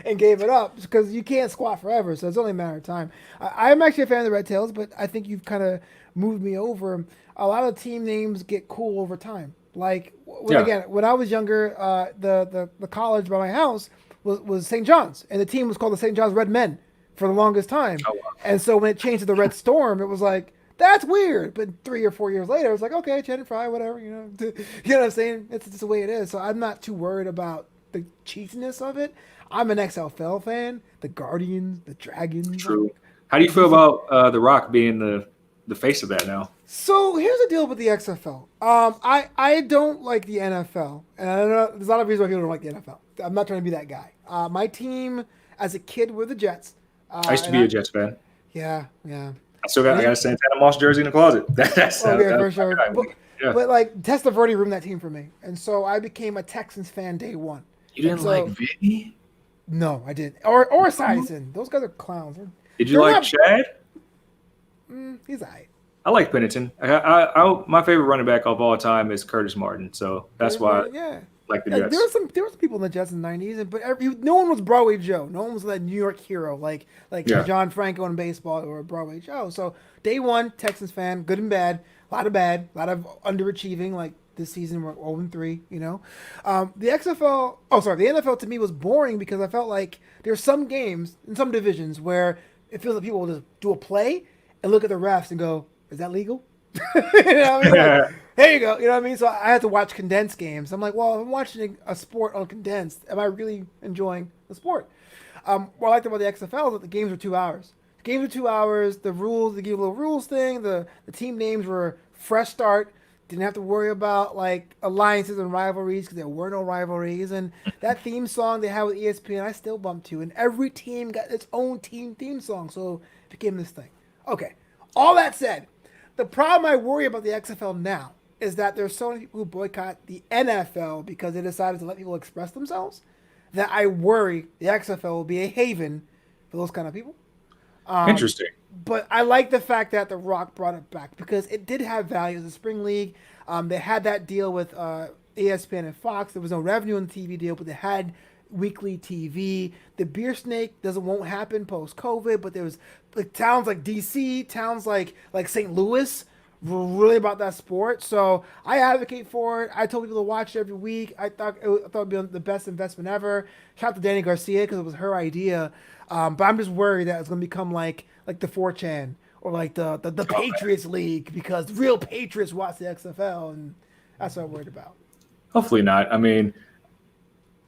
and gave it up because you can't squat forever, so it's only a matter of time. I'm actually a fan of the Red Tails, but I think you've kind of moved me over. A lot of team names get cool over time. Like again, when I was younger, the college by my house was St. John's, and the team was called the St. John's Red Men for the longest time. Oh, wow. And so when it changed to the Red Storm, it was like, that's weird. But 3 or 4 years later, it's like, okay, Chen and Fry, whatever, you know what I'm saying? It's just the way it is. So I'm not too worried about the cheesiness of it. I'm an XFL fan. The Guardians, the Dragons. True. How do you feel about The Rock being the face of that now? So here's the deal with the XFL. I don't like the NFL, and I don't know, there's a lot of reasons why people don't like the NFL. I'm not trying to be that guy. My team as a kid were the Jets. I used to be a Jets fan. Yeah. I got a Santana Moss jersey in the closet. That's for sure. But like Testaverde ruined that team for me, and so I became a Texans fan day one. You didn't like Vinny? No, I didn't. Or Sison. Those guys are clowns. Did you like Chad? He's alright. I like Pennington. My favorite running back of all time is Curtis Martin, so that's why I like the Jets. There were some people in the Jets in the 90s, but no one was Broadway Joe. No one was that New York hero like John Franco in baseball or Broadway Joe. So day one, Texans fan, good and bad. A lot of underachieving. Like this season, we're 0-3. You know, the NFL to me was boring because I felt like there's some games in some divisions where it feels like people will just do a play and look at the refs and go, is that legal? You know what I mean? Like, there you go. You know what I mean? So I had to watch condensed games. I'm like, well, if I'm watching a sport on condensed, am I really enjoying the sport? What I liked about the XFL is that the games were 2 hours. The games were 2 hours. The rules, they gave a little rules thing. The team names were fresh start. Didn't have to worry about like alliances and rivalries because there were no rivalries. And that theme song they had with ESPN, I still bump to. And every team got its own team theme song. So it became this thing. Okay. All that said, the problem I worry about the XFL now is that there's so many people who boycott the NFL because they decided to let people express themselves that I worry the XFL will be a haven for those kind of people. Interesting. But I like the fact that The Rock brought it back because it did have value as a spring league. They had that deal with ESPN and Fox. There was no revenue in the TV deal, but they had weekly TV. The beer snake won't happen post COVID, but there was like towns like DC, towns like St. Louis were really about that sport. So I advocate for it. I told people to watch it every week. I thought it would be the best investment ever. Shout out to Danny Garcia because it was her idea. But I'm just worried that it's going to become like the 4chan or like the Patriots League because real patriots watch the XFL, and that's what I'm worried about. Hopefully not. I mean,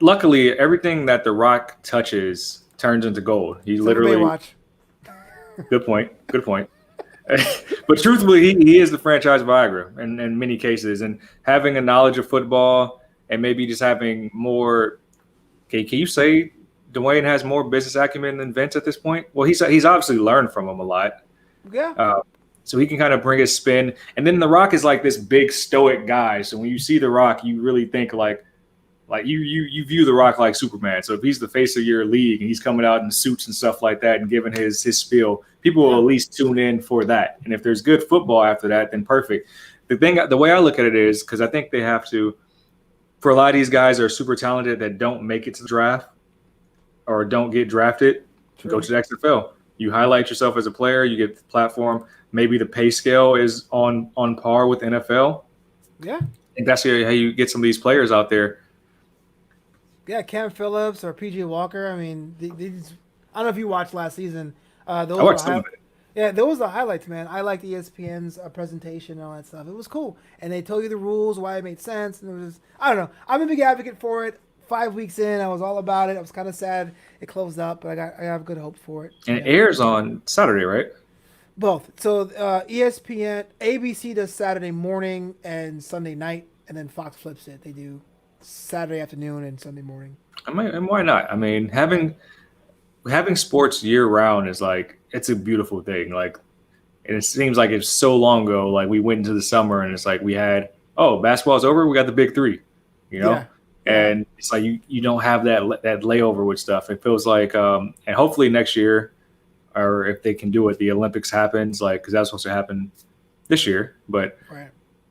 luckily, everything that The Rock touches turns into gold. He literally. Watch. Good point. But truthfully, he is the franchise Viagra in many cases. And having a knowledge of football and maybe just having more. Okay, can you say Dwayne has more business acumen than Vince at this point? Well, he's obviously learned from him a lot. Yeah. So he can kind of bring his spin. And then The Rock is like this big stoic guy. So when you see The Rock, you really think like you view The Rock like Superman. So if he's the face of your league and he's coming out in suits and stuff like that and giving his spiel, people will at least tune in for that. And if there's good football after that, then perfect. The way I look at it is because I think they have to, for a lot of these guys that are super talented that don't make it to the draft or don't get drafted, go to the XFL. You highlight yourself as a player, you get the platform. Maybe the pay scale is on par with NFL. Yeah. I think that's how you get some of these players out there. Yeah, Cam Phillips or PJ Walker. I mean, these. I don't know if you watched last season. I watched some of it. Yeah, those are the highlights, man. I liked ESPN's presentation and all that stuff. It was cool, and they told you the rules, why it made sense, and it was. I don't know. I'm a big advocate for it. 5 weeks in, I was all about it. I was kind of sad it closed up, but I have good hope for it. And it airs on Saturday, right? Both. So ESPN, ABC does Saturday morning and Sunday night, and then Fox flips it. They do Saturday afternoon and Sunday morning. And why not? I mean, having sports year round is like, it's a beautiful thing. Like And it seems like it's so long ago. Like we went into the summer and it's like we had, oh, basketball's over. We got the big three, you know? Yeah. And it's like you don't have that layover with stuff. It feels like, and hopefully next year, or if they can do it, the Olympics happens, like, because that's supposed to happen this year. But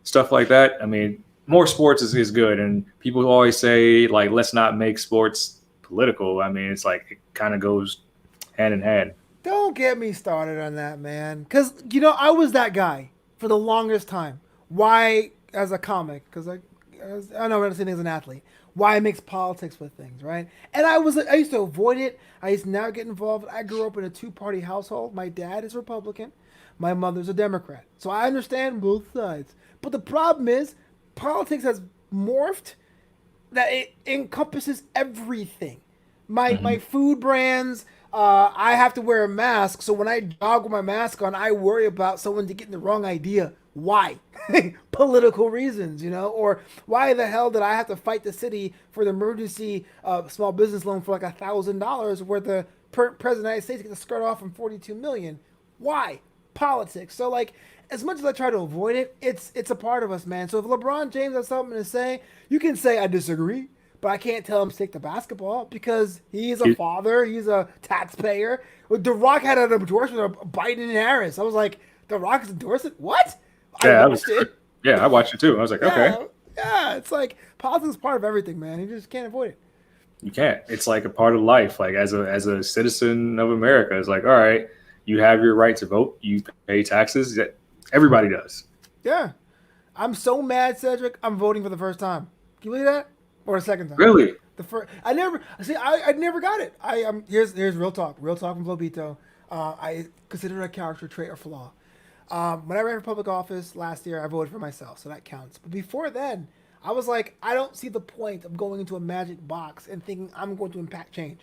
stuff like that, I mean, more sports is good. And people always say, like, let's not make sports political. I mean, it's like it kind of goes hand in hand. Don't get me started on that, man. Because, you know, I was that guy for the longest time. Why, as a comic, because I know I'm saying as an athlete, why I mix politics with things, right? And I used to avoid it. I used to now get involved. I grew up in a two-party household. My dad is Republican. My mother's a Democrat. So I understand both sides. But the problem is, politics has morphed that it encompasses everything. My food brands, I have to wear a mask. So when I jog with my mask on, I worry about someone getting the wrong idea. Why? Political reasons, you know? Or why the hell did I have to fight the city for the emergency small business loan for like $1,000 where the president of the United States gets to skirt off from $42 million? Why? Politics. So like, as much as I try to avoid it, it's a part of us, man. So if LeBron James has something to say, you can say I disagree, but I can't tell him to take the basketball because he's a father, he's a taxpayer. The Rock had an endorsement of Biden and Harris. I was like, The Rock is endorsing? What? I watched it. Yeah, I watched it too. I was like, okay. Yeah, it's like politics is part of everything, man. You just can't avoid it. You can't. It's like a part of life. Like as a citizen of America, it's like, all right, you have your right to vote. You pay taxes. Everybody does. Yeah. I'm so mad, Cedric. I'm voting for the first time. Can you believe that? Or a second time? Really? The first. I never got it. Here's real talk. Real talk from Flobito. I consider it a character trait or flaw. When I ran for public office last year, I voted for myself, so that counts. But before then, I was like, I don't see the point of going into a magic box and thinking I'm going to impact change.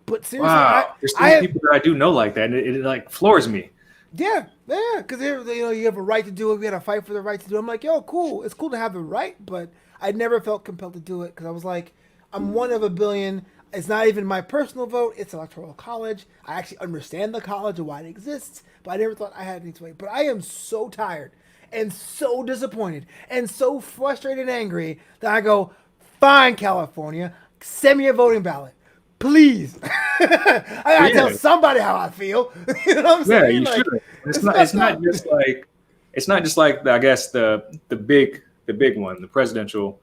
But seriously, wow. There's so many people that I do know like that, and it like floors me. Yeah, because you have a right to do it. We had to fight for the right to do it. I'm like, yo, cool. It's cool to have the right, but I never felt compelled to do it because I was like, I'm one of a billion. It's not even my personal vote. It's electoral college. I actually understand the college and why it exists, but I never thought I had any sway. But I am so tired and so disappointed and so frustrated and angry that I go, fine, California, send me a voting ballot. Please. I gotta tell somebody how I feel. You know what I'm saying? Yeah, you should. It's not just like I guess the big one, the presidential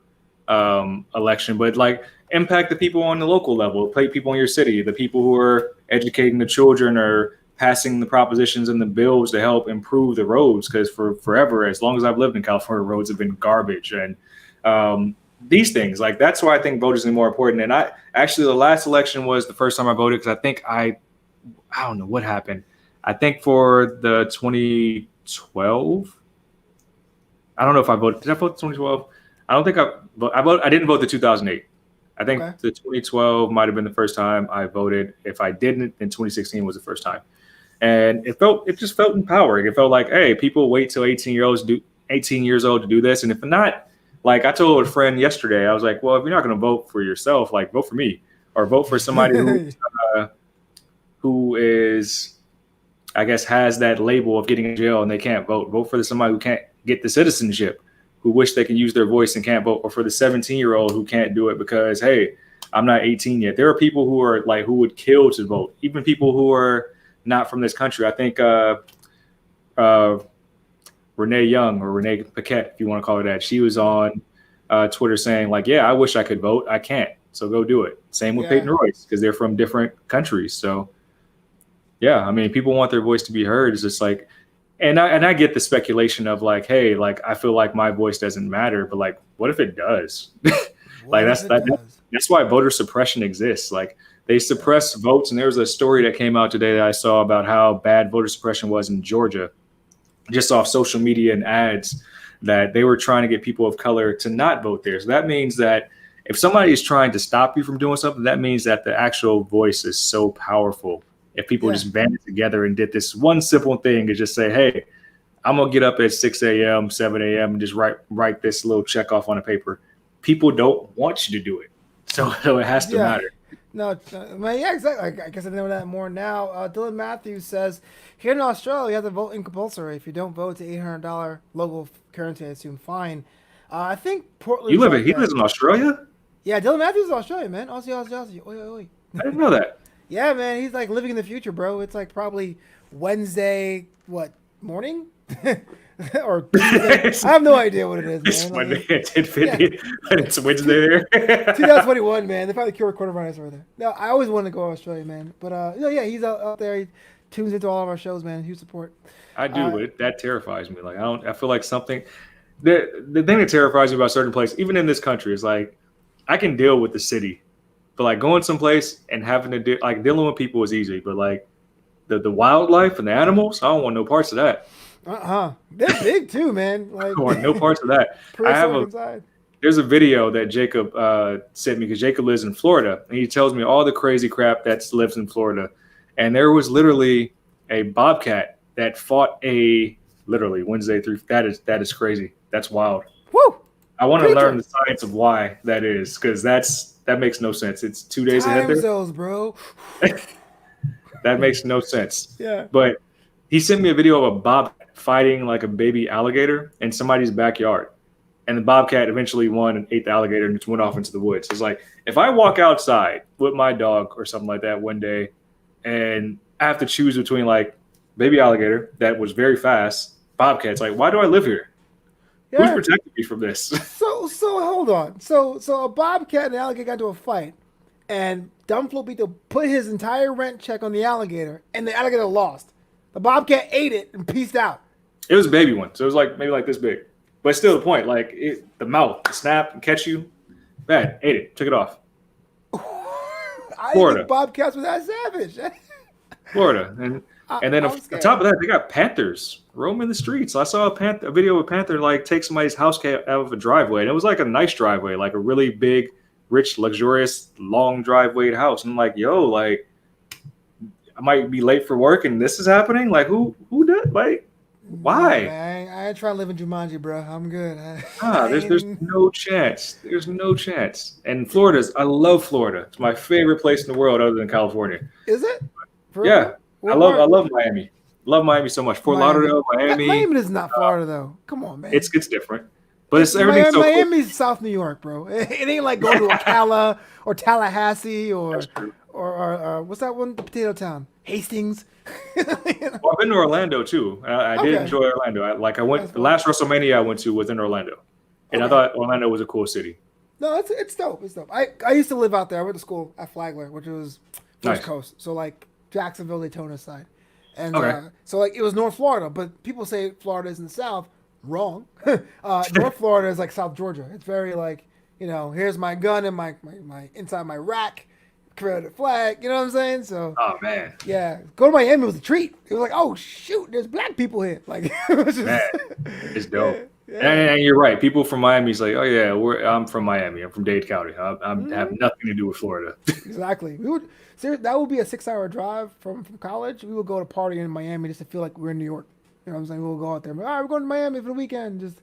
election, but like impact the people on the local level, play people in your city, the people who are educating the children or passing the propositions and the bills to help improve the roads. Because for forever, as long as I've lived in California, roads have been garbage. And these things, like that's why I think voting is more important. And I actually, the last election was the first time I voted because I think I don't know what happened. I think for the 2012, I don't know if I voted. Did I vote 2012? I don't think I didn't vote the 2008. I think the 2012 might have been the first time I voted. If I didn't, then 2016 was the first time. And it just felt empowering. It felt like, hey, people wait till 18 years old to do this. And if not, like I told a friend yesterday, I was like, well, if you're not going to vote for yourself, like vote for me or vote for somebody who is, I guess, has that label of getting in jail and they can't vote. Vote for somebody who can't get the citizenship, who wish they could use their voice and can't vote, or for the 17-year-old who can't do it because, hey, I'm not 18 yet. There are people who are like, who would kill to vote, even people who are not from this country. I think Renee Young or Renee Paquette, if you want to call her that, she was on Twitter saying like, yeah, I wish I could vote. I can't. So go do it. Same with Peyton Royce because they're from different countries. So, yeah, I mean, people want their voice to be heard. It's just like, and I get the speculation of like, hey, like I feel like my voice doesn't matter, but like, what if it does? Like that's why voter suppression exists. Like they suppress votes, and there was a story that came out today that I saw about how bad voter suppression was in Georgia, just off social media and ads, that they were trying to get people of color to not vote there. So that means that if somebody is trying to stop you from doing something, that means that the actual voice is so powerful. If people just banded together and did this one simple thing, is just say, hey, I'm going to get up at 6 a.m., 7 a.m. and just write this little check off on a paper. People don't want you to do it. So it has to matter. No, man, yeah, exactly. I guess I know that more now. Dylan Matthews says, here in Australia, you have to vote in compulsory. If you don't vote, it's $800 local currency, I assume, fine. I think Portland's like He lives in Australia? yeah, Dylan Matthews is Australian, man. Aussie, Aussie, Aussie. Oi, oi, oi. I didn't know that. Yeah, man, he's like living in the future, bro. It's like probably Wednesday, what, morning? Or Tuesday. I have no idea what it is, man. It's Monday Like, at 10:50, and it's Wednesday there. 2021, man. They probably cured coronavirus over there. No, I always wanted to go to Australia, man. But yeah, he's out there. He tunes into all of our shows, man. Huge support. I do, but that terrifies me. Like I feel like something. The thing that terrifies me about certain places, even in this country, is like I can deal with the city, but like going someplace and having to dealing with people is easy, but like the wildlife and the animals, I don't want no parts of that. They're big too, man. Like, I don't want no parts of that. There's a video that Jacob sent me because Jacob lives in Florida, and he tells me all the crazy crap that lives in Florida. And there was literally a bobcat that fought literally Wednesday through. That is crazy. That's wild. Woo! I want to learn the science of why that is, because that makes no sense. It's 2 days ahead there. Zones, bro. That makes no sense. Yeah. But he sent me a video of a bobcat fighting like a baby alligator in somebody's backyard. And the bobcat eventually won and ate the alligator and just went off into the woods. It's like, if I walk outside with my dog or something like that one day and I have to choose between like baby alligator that was very fast, bobcats, like, why do I live here? Yeah. Who's protecting me from this? So hold on. So a bobcat and an alligator got into a fight, and Dumb Flopito put his entire rent check on the alligator, and the alligator lost. The bobcat ate it and peaced out. It was a baby one, so it was like maybe like this big. But still the point, like the mouth, the snap and catch you, bad, ate it, took it off. I didn't think bobcats were that savage. Florida, and then on top of that, they got panthers roaming the streets. I saw a video of a panther like take somebody's house cat out of a driveway, and it was like a nice driveway, like a really big, rich, luxurious, long driveway to house. And I'm like, yo, like I might be late for work, and this is happening. Like who did like? Why? I ain't trying to live in Jumanji, bro. I'm good. There's no chance. There's no chance. And I love Florida. It's my favorite place in the world other than California. Is it? Yeah. I love Miami. Love Miami so much. Fort Lauderdale, Miami. Miami is not Florida though. Come on, man. It's different. But it's everything's so Miami's cool. South New York, bro. It ain't like going to Ocala or Tallahassee or what's that one? The potato town. Hastings. Well, I've been to Orlando too. I did enjoy Orlando. I went the last WrestleMania I went to was in Orlando, and I thought Orlando was a cool city. No, it's dope. It's dope. I used to live out there. I went to school at Flagler, which was First Coast, so like Jacksonville, Daytona side, and so like it was North Florida. But people say Florida is in the South. Wrong. North Florida is like South Georgia. It's very like, here's my gun and my inside my rack. Confederate flag, you know what I'm saying? So, oh man, yeah, go to Miami was a treat. It was like, oh shoot, there's black people here. Like, it was just, man, it's dope. Yeah. And you're right. People from Miami's like, oh yeah, I'm from Miami. I'm from Dade County. I have nothing to do with Florida. Exactly. That would be a 6-hour drive from college. We would go to party in Miami just to feel like we're in New York. You know what I'm saying? We'll go out there. All right, we're going to Miami for the weekend. Just.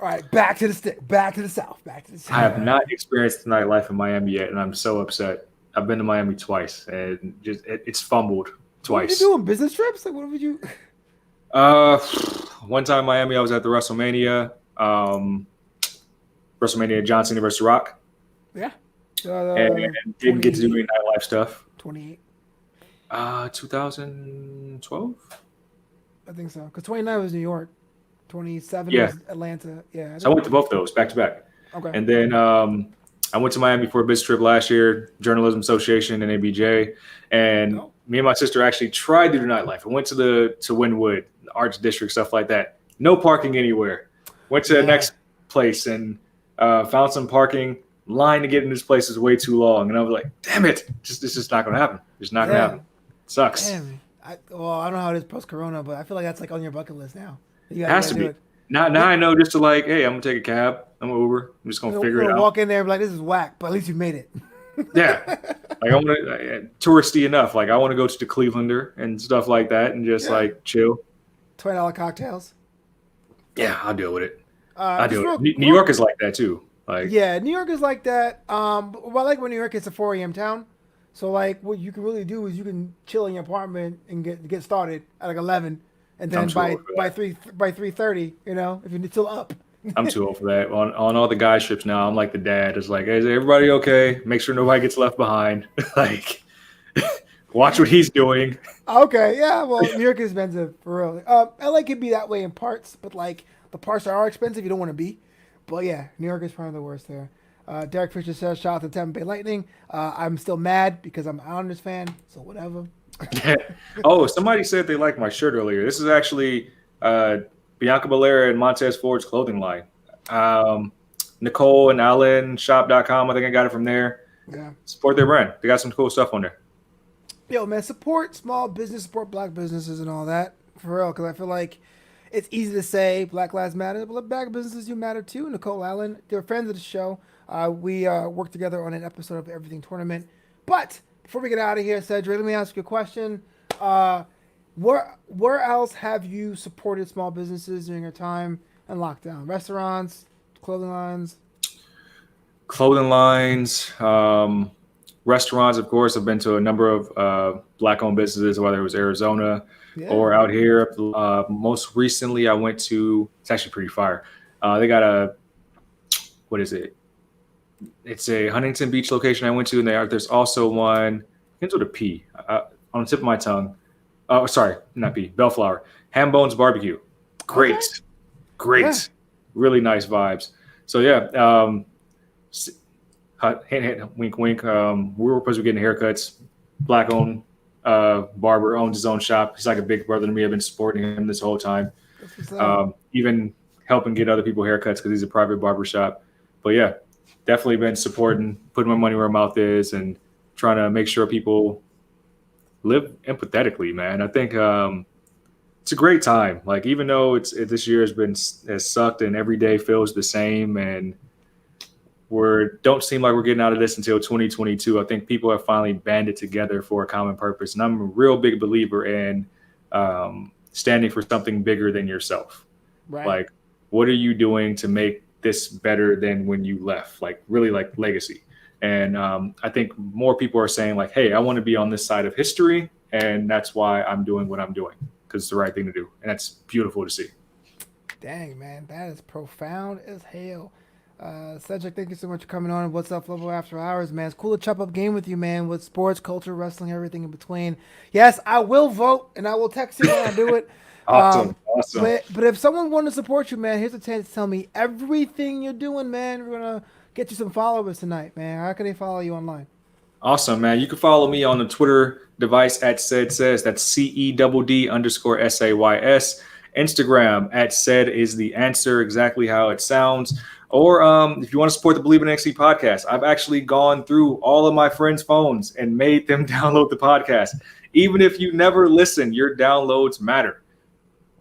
All right, back to the stick, back to the South, back to the South. I have not experienced the nightlife in Miami yet, and I'm so upset. I've been to Miami twice, and just it's fumbled twice. What are you doing? Business trips? Like, what would you? One time in Miami, I was at the WrestleMania John Cena versus Rock. Yeah. And didn't get to do any nightlife stuff. 28. 2012. I think so. Because 29 was New York. 27 was Atlanta. Yeah. So I went to both those back to back. Okay. And then I went to Miami for a business trip last year, Journalism Association and ABJ. And me and my sister actually tried to do nightlife. I went to Wynwood, the Arts District, stuff like that. No parking anywhere. Went to the next place and found some parking. Line to get in this place is way too long. And I was like, damn it. It's just not going to happen. It's not going to happen. It sucks. Damn. I don't know how it is post-corona, but I feel like that's like on your bucket list now. It has to be. Now I know just to like, hey, I'm gonna take a cab. I'm gonna Uber. I'm just gonna figure it out. Walk in there and be like, this is whack, but at least you made it. Yeah, like I want to touristy enough. Like I want to go to the Clevelander and stuff like that, and just like chill. $20 cocktails. Yeah, I'll deal with it. I'll do it. New York is like that too. Like, Yeah, New York is like that. Well, I like when New York is a 4 a.m. town. So like, what you can really do is you can chill in your apartment and get started at like 11, and I'm then too old for that. by 3:30, if you're still up. I'm too old for that. On all the guy trips now, I'm like the dad. It's like, is everybody okay? Make sure nobody gets left behind. Like, watch what he's doing. Okay, yeah. Well, New York is expensive for real. LA could be that way in parts, but like the parts that are expensive, you don't want to be. But yeah, New York is probably the worst there. Derek Fisher says, "Shout out to Tampa Bay Lightning." I'm still mad because I'm an Islanders fan, so whatever. Oh, somebody said they liked my shirt earlier. This is actually Bianca Belair and Montez Ford's clothing line. Nicole and Alan shop.com. I think I got it from there. Yeah. Support their brand. They got some cool stuff on there. Yo, man, support small business, support black businesses and all that for real. Because I feel like it's easy to say Black Lives Matter, but black businesses do matter too. Nicole Allen, they're friends of the show. We worked together on an episode of Everything Tournament. But before we get out of here, Cedric, let me ask you a question. Where else have you supported small businesses during your time in lockdown? Restaurants, clothing lines? Clothing lines, restaurants, of course. I've been to a number of black-owned businesses, whether it was Arizona or out here. Most recently, I went to, it's actually pretty fire. They got what is it? It's a Huntington Beach location I went to, and there's also one, begins with a P, on the tip of my tongue. Oh, sorry, not P, Bellflower. Ham Bones Barbecue. Great. Okay. Great. Yeah. Really nice vibes. So, yeah, hint, hint, wink, wink. We were supposed to be getting haircuts. Black-owned barber owns his own shop. He's like a big brother to me. I've been supporting him this whole time. Even helping get other people haircuts because he's a private barber shop. But, yeah, definitely been supporting, putting my money where my mouth is, and trying to make sure people live empathetically, man. I think it's a great time. Like, even though this year has sucked and every day feels the same, and don't seem like we're getting out of this until 2022. I think people have finally banded together for a common purpose, and I'm a real big believer in standing for something bigger than yourself. Right. Like, what are you doing to make this better than when you left? Like, really, like legacy. And I think more people are saying, like, hey, I want to be on this side of history, and that's why I'm doing what I'm doing, because it's the right thing to do. And that's beautiful to see. Dang, man, that is profound as hell. Cedric, thank you so much for coming on. What's up, Flobo After Hours, man? It's cool to chop up game with you, man, with sports, culture, wrestling, everything in between. Yes, I will vote, and I will text you when I do it. Awesome. But if someone wanted to support you, man, here's a chance to tell me everything you're doing, man. We're going to get you some followers tonight, man. How can they follow you online? Awesome, man. You can follow me on the Twitter device at Ced Says. That's CEDD_SAYS. Instagram at Ced is the answer, exactly how it sounds. Or if you want to support the Believe in NXT podcast, I've actually gone through all of my friends' phones and made them download the podcast. Even if you never listen, your downloads matter.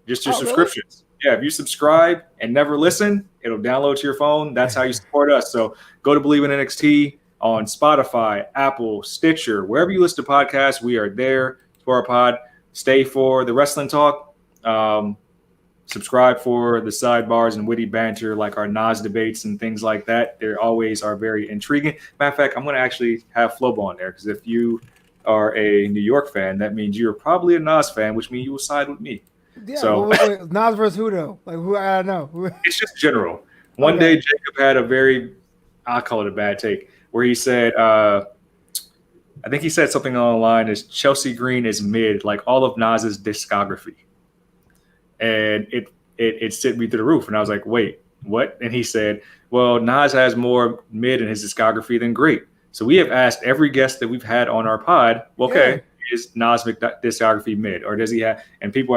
Just your subscriptions. Really? Yeah, if you subscribe and never listen, it'll download to your phone. That's how you support us. So go to Believe in NXT on Spotify, Apple, Stitcher, wherever you listen to podcasts. We are there for our pod. Stay for the wrestling talk. Subscribe for the sidebars and witty banter, like our Nas debates and things like that. They always are very intriguing. Matter of fact, I'm going to actually have Flobo on there, because if you are a New York fan, that means you're probably a Nas fan, which means you will side with me. Yeah, so wait, Nas versus who though? Like, who? I don't know. It's just general. One day Jacob had a very, I'll call it a bad take, where he said, I think he said something online is Chelsea Green is mid, like all of Nas's discography. And it sent me through the roof. And I was like, wait, what? And he said, well, Nas has more mid in his discography than great. So we have asked every guest that we've had on our pod, is Nas discography mid, or does he have? And people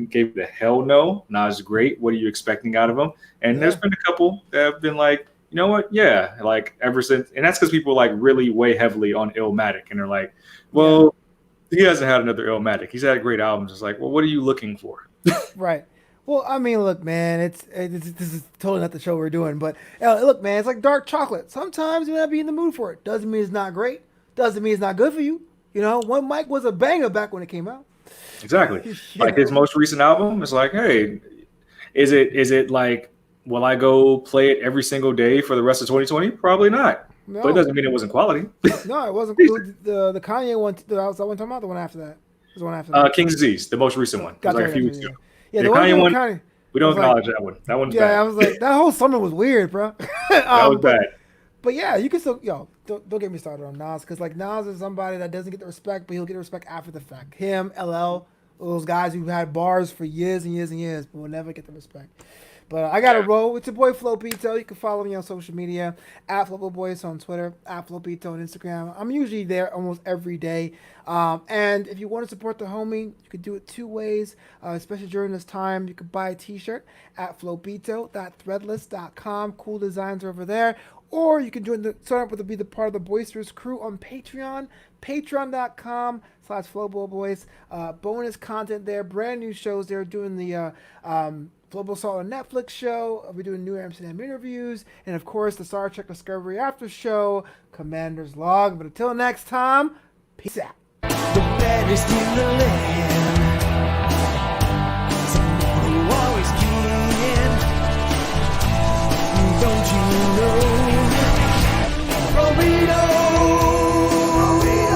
gave the hell no. Nas is great. What are you expecting out of him? And there's been a couple that have been like, you know what? Yeah, like ever since. And that's because people like really weigh heavily on Illmatic, and they're like, well, he hasn't had another Illmatic. He's had great albums. It's like, well, what are you looking for? Right. Well, I mean, look, man, this is totally not the show we're doing, but look, man, it's like dark chocolate. Sometimes you may not be in the mood for it. Doesn't mean it's not great. Doesn't mean it's not good for you. You know, One Mic was a banger back when it came out. Exactly. Like his most recent album, it's like, hey, is it like will I go play it every single day for the rest of 2020? Probably not. No. But it doesn't mean it wasn't quality. No, it wasn't. The Kanye one. I was talking about the one after that. The one after that. King's Disease, the most recent one. It was like a few weeks ago. Yeah, the the Kanye one. Kanye, we don't acknowledge that one. That one's bad. Yeah, I was like, that whole summer was weird, bro. That was bad. But yeah, you can still, don't get me started on Nas, because like Nas is somebody that doesn't get the respect, but he'll get the respect after the fact. Him, LL, those guys who had bars for years and years and years, but will never get the respect. But I got to roll. It's your boy Flopito. You can follow me on social media at FlopoBoys on Twitter, at Flopito on Instagram. I'm usually there almost every day. And if you want to support the homie, you can do it two ways, especially during this time. You can buy a t-shirt at flopito.threadless.com. Cool designs are over there. Or you can sign up to be the part of the Boisterous crew on Patreon, patreon.com/FloboBoys. Bonus content there, brand new shows. They're doing the Flobo Saw on Netflix show. We're doing New Amsterdam interviews. And of course, the Star Trek Discovery After Show, Commander's Log. But until next time, peace out. The bed is in the land.